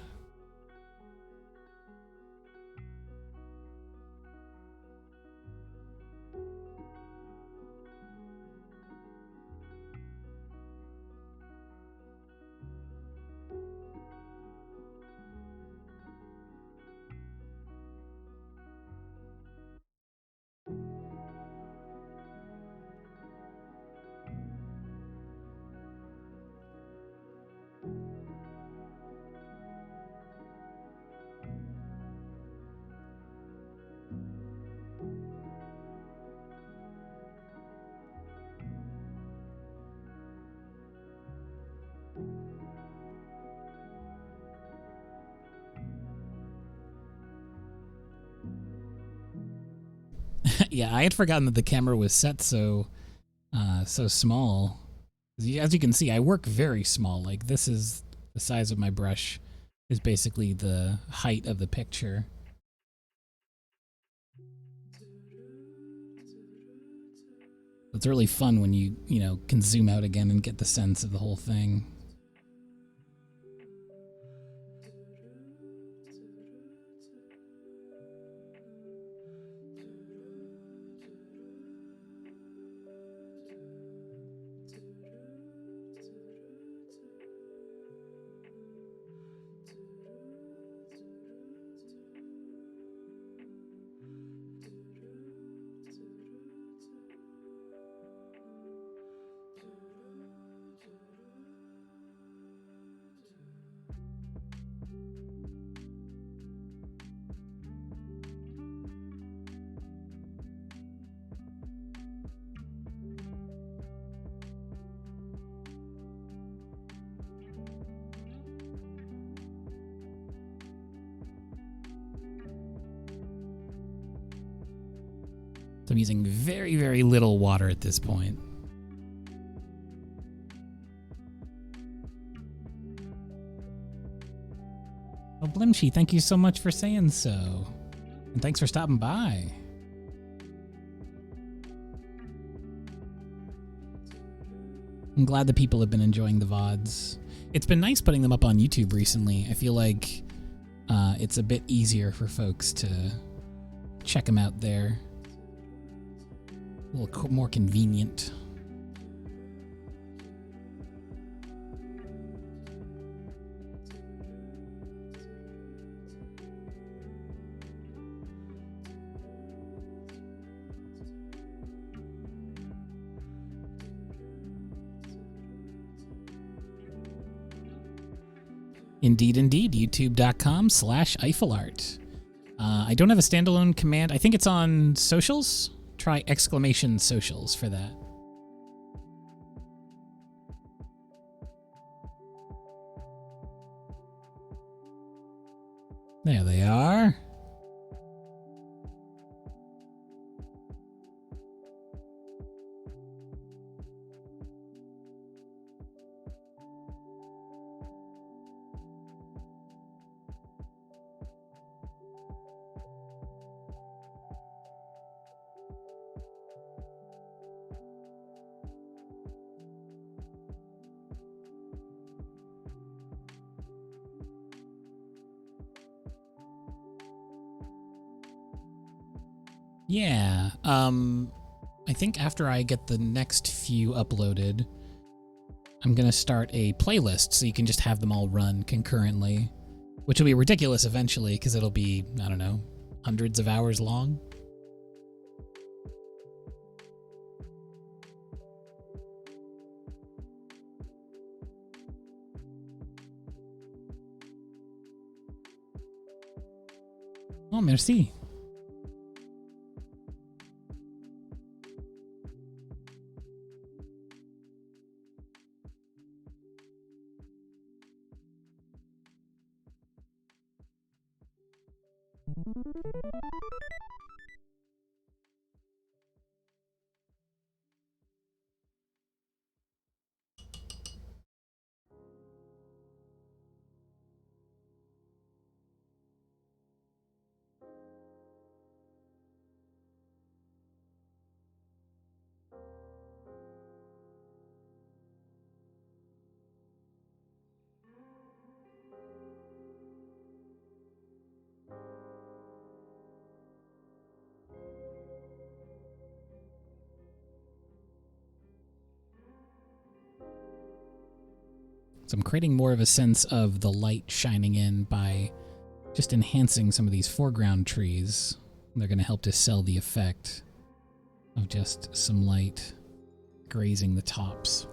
Yeah, I had forgotten that the camera was set so small. As you can see, I work very small. Like, this is the size of my brush, is basically the height of the picture. It's really fun when you can zoom out again and get the sense of the whole thing. So I'm using very, very little water at this point. Oh, Blimshy, thank you so much for saying so. And thanks for stopping by. I'm glad that people have been enjoying the VODs. It's been nice putting them up on YouTube recently. I feel like it's a bit easier for folks to check them out there. A little more convenient. Indeed, indeed. YouTube.com/EiffelArt. I don't have a standalone command. I think it's on socials. Try !socials for that. There they are. Yeah, I think after I get the next few uploaded, I'm gonna start a playlist so you can just have them all run concurrently, which will be ridiculous eventually because it'll be, I don't know, hundreds of hours long. Oh, merci. So I'm creating more of a sense of the light shining in by just enhancing some of these foreground trees. They're going to help to sell the effect of just some light grazing the tops.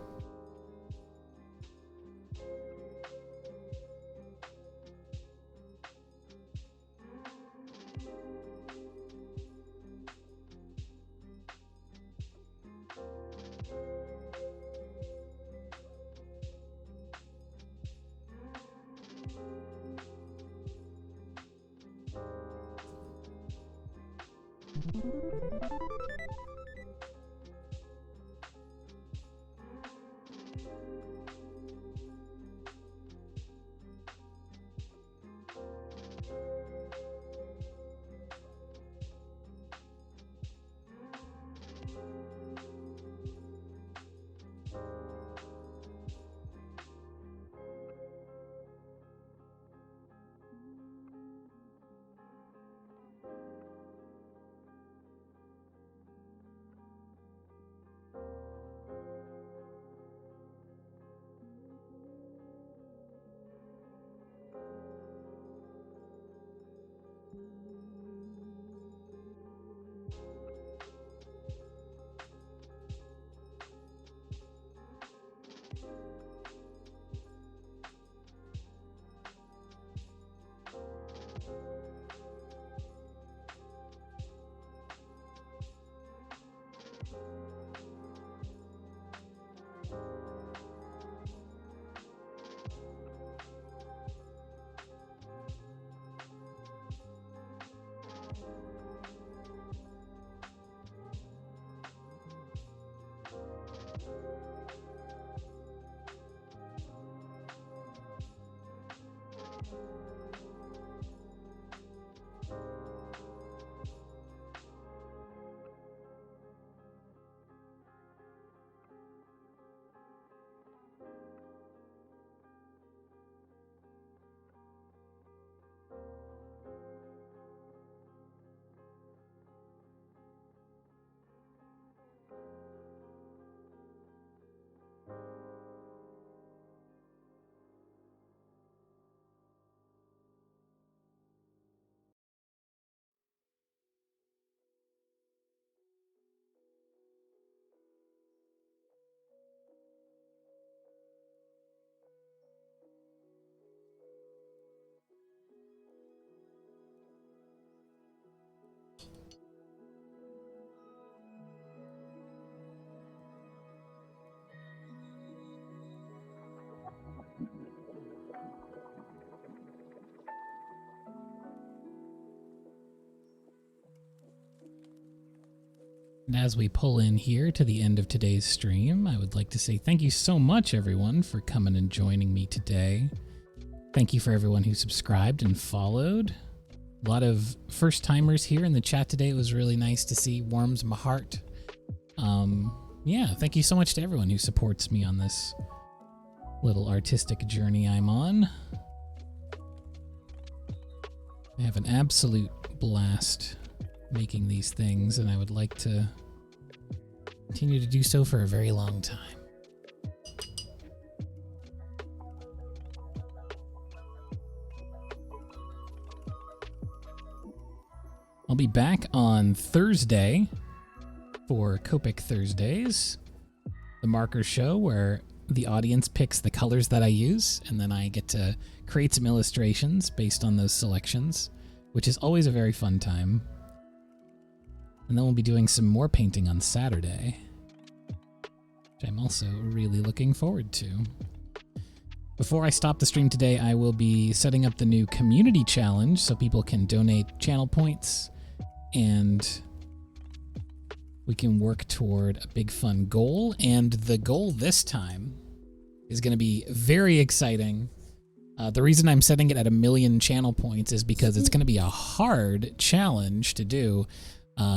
And as we pull in here to the end of today's stream, I would like to say thank you so much, everyone, for coming and joining me today. Thank you for everyone who subscribed and followed. A lot of first-timers here in the chat today. It was really nice to see. Warms my heart. Yeah, thank you so much to everyone who supports me on this little artistic journey I'm on. I have an absolute blast making these things, and I would like to continue to do so for a very long time. I'll be back on Thursday for Copic Thursdays, the marker show where the audience picks the colors that I use, and then I get to create some illustrations based on those selections, which is always a very fun time. And then we'll be doing some more painting on Saturday, which I'm also really looking forward to. Before I stop the stream today, I will be setting up the new community challenge so people can donate channel points and we can work toward a big fun goal. And the goal this time is going to be very exciting. The reason I'm setting it at 1 million channel points is because it's going to be a hard challenge to do,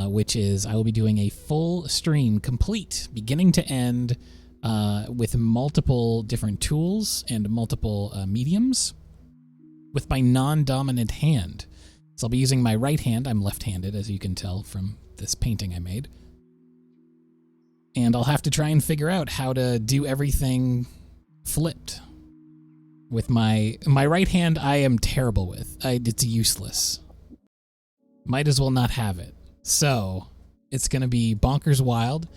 which is I will be doing a full stream, complete, beginning to end, with multiple different tools and multiple mediums with my non-dominant hand. So I'll be using my right hand. I'm left-handed, as you can tell from this painting I made. And I'll have to try and figure out how to do everything flipped. With my right hand, I am terrible with. It's useless. Might as well not have it. So it's going to be bonkers wild.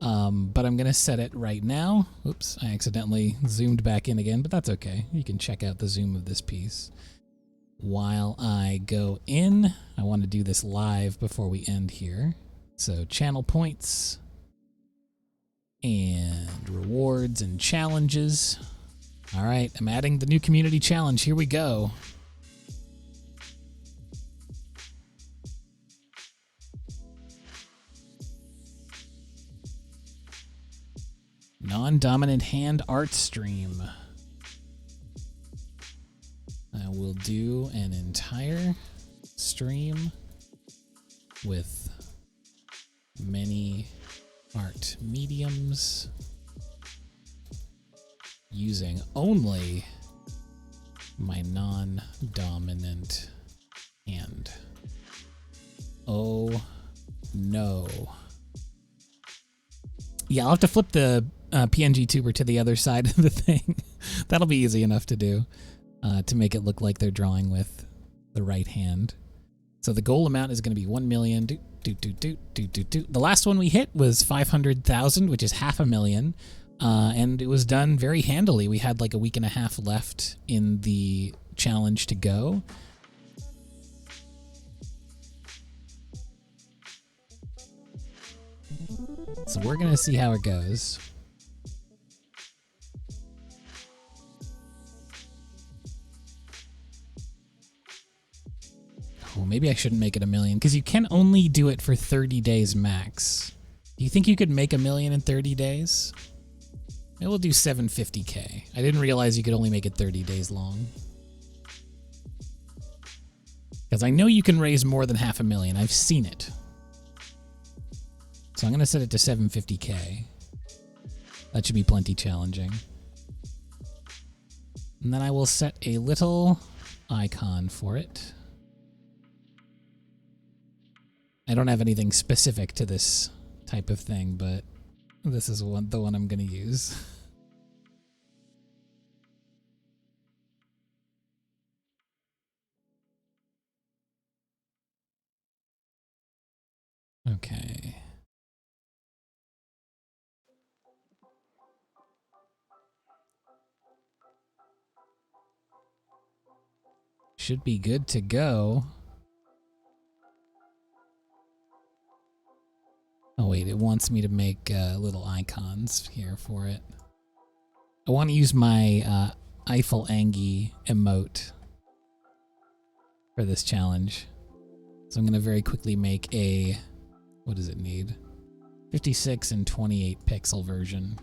But I'm going to set it right now. Oops, I accidentally zoomed back in again, but that's okay. You can check out the zoom of this piece. While I go in, I want to do this live before we end here. So channel points and rewards and challenges. All right, I'm adding the new community challenge. Here we go. Non-dominant hand art stream. I will do an entire stream with many art mediums using only my non-dominant hand. Oh no. Yeah, I'll have to flip the PNG tuber to the other side of the thing. That'll be easy enough to do, to make it look like they're drawing with the right hand. So the goal amount is going to be 1 million. The last one we hit was 500,000, which is 500,000. And it was done very handily. We had like a week and a half left in the challenge to go. So we're going to see how it goes. Oh, maybe I shouldn't make it 1 million, because you can only do it for 30 days max. Do you think you could make 1 million in 30 days? Maybe we'll do 750K. I didn't realize you could only make it 30 days long. Because I know you can raise more than 500,000. I've seen it. So I'm going to set it to 750K. That should be plenty challenging. And then I will set a little icon for it. I don't have anything specific to this type of thing, but this is the one I'm going to use. Okay. Should be good to go. Oh wait, it wants me to make little icons here for it. I want to use my Eiffel Angie emote for this challenge. So I'm going to very quickly make a, what does it need? 56 and 28 pixel version.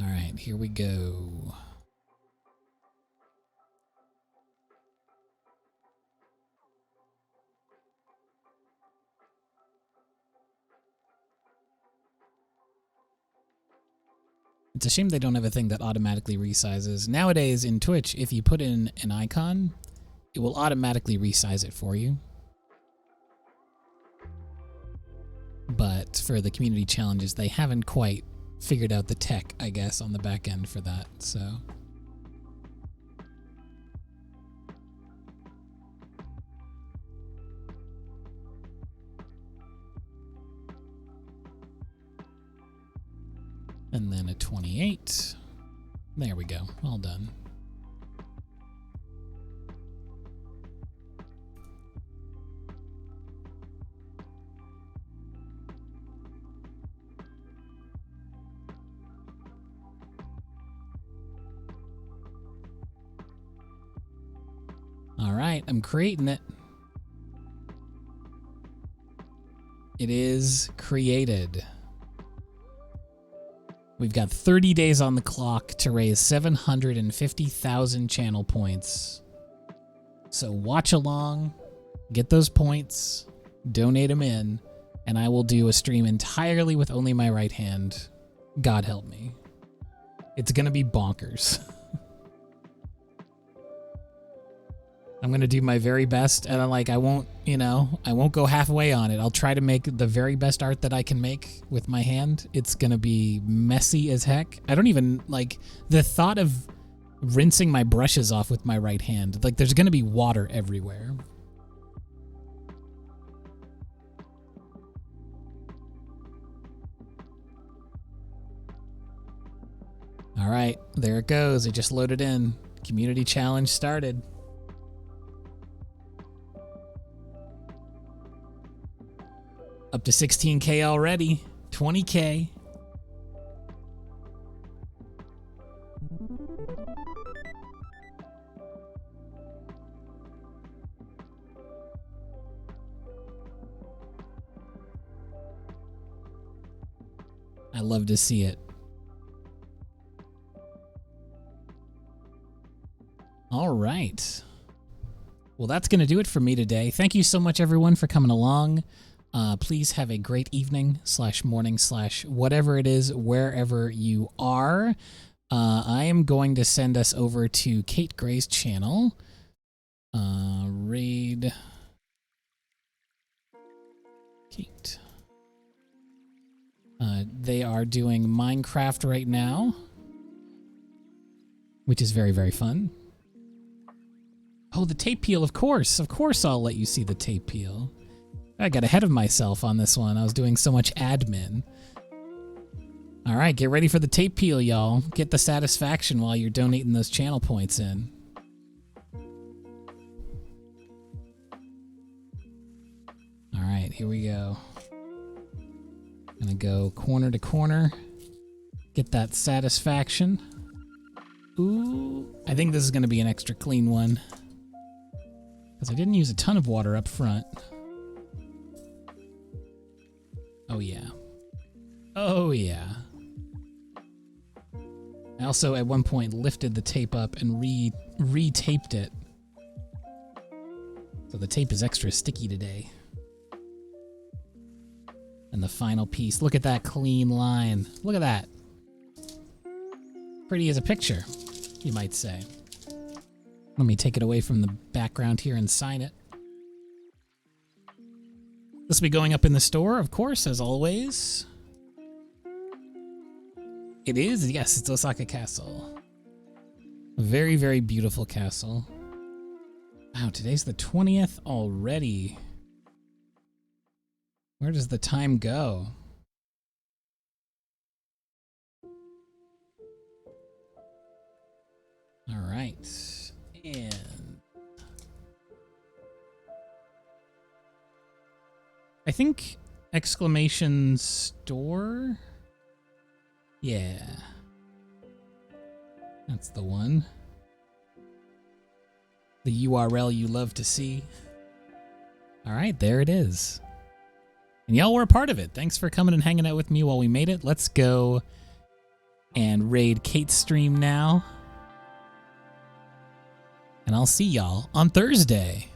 All right, here we go. It's a shame they don't have a thing that automatically resizes. Nowadays in Twitch, if you put in an icon, it will automatically resize it for you. But for the community challenges, they haven't quite figured out the tech, I guess, on the back end for that, so. And then a 28. There we go, all done. All right, I'm creating it. It is created. We've got 30 days on the clock to raise 750,000 channel points. So watch along, get those points, donate them in, and I will do a stream entirely with only my right hand. God help me. It's gonna be bonkers. I'm going to do my very best, and I won't, I won't go halfway on it. I'll try to make the very best art that I can make with my hand. It's going to be messy as heck. I don't even, the thought of rinsing my brushes off with my right hand. There's going to be water everywhere. All right, there it goes. It just loaded in. Community challenge started. Up to 16K already. 20K. I love to see it. All right. Well, that's going to do it for me today. Thank you so much, everyone, for coming along. Please have a great evening / morning / whatever it is, wherever you are. I am going to send us over to Kate Gray's channel. Raid Kate. They are doing Minecraft right now, which is very, very fun. Oh, the tape peel, of course. Of course I'll let you see the tape peel. I got ahead of myself on this one. I was doing so much admin. All right, get ready for the tape peel, y'all. Get the satisfaction while you're donating those channel points in. All right, here we go. Gonna go corner to corner. Get that satisfaction. Ooh, I think this is gonna be an extra clean one, because I didn't use a ton of water up front. Oh yeah. Oh yeah. I also at one point lifted the tape up and re-taped it. So the tape is extra sticky today. And the final piece, look at that clean line. Look at that. Pretty as a picture, you might say. Let me take it away from the background here and sign it. This will be going up in the store, of course, as always. It is, yes, it's Osaka Castle. A very, very beautiful castle. Wow, today's the 20th already. Where does the time go? All right, and I think exclamation store. Yeah, that's the one. The URL you love to see. All right, there it is. And y'all were a part of it. Thanks for coming and hanging out with me while we made it. Let's go and raid Kate's stream now. And I'll see y'all on Thursday.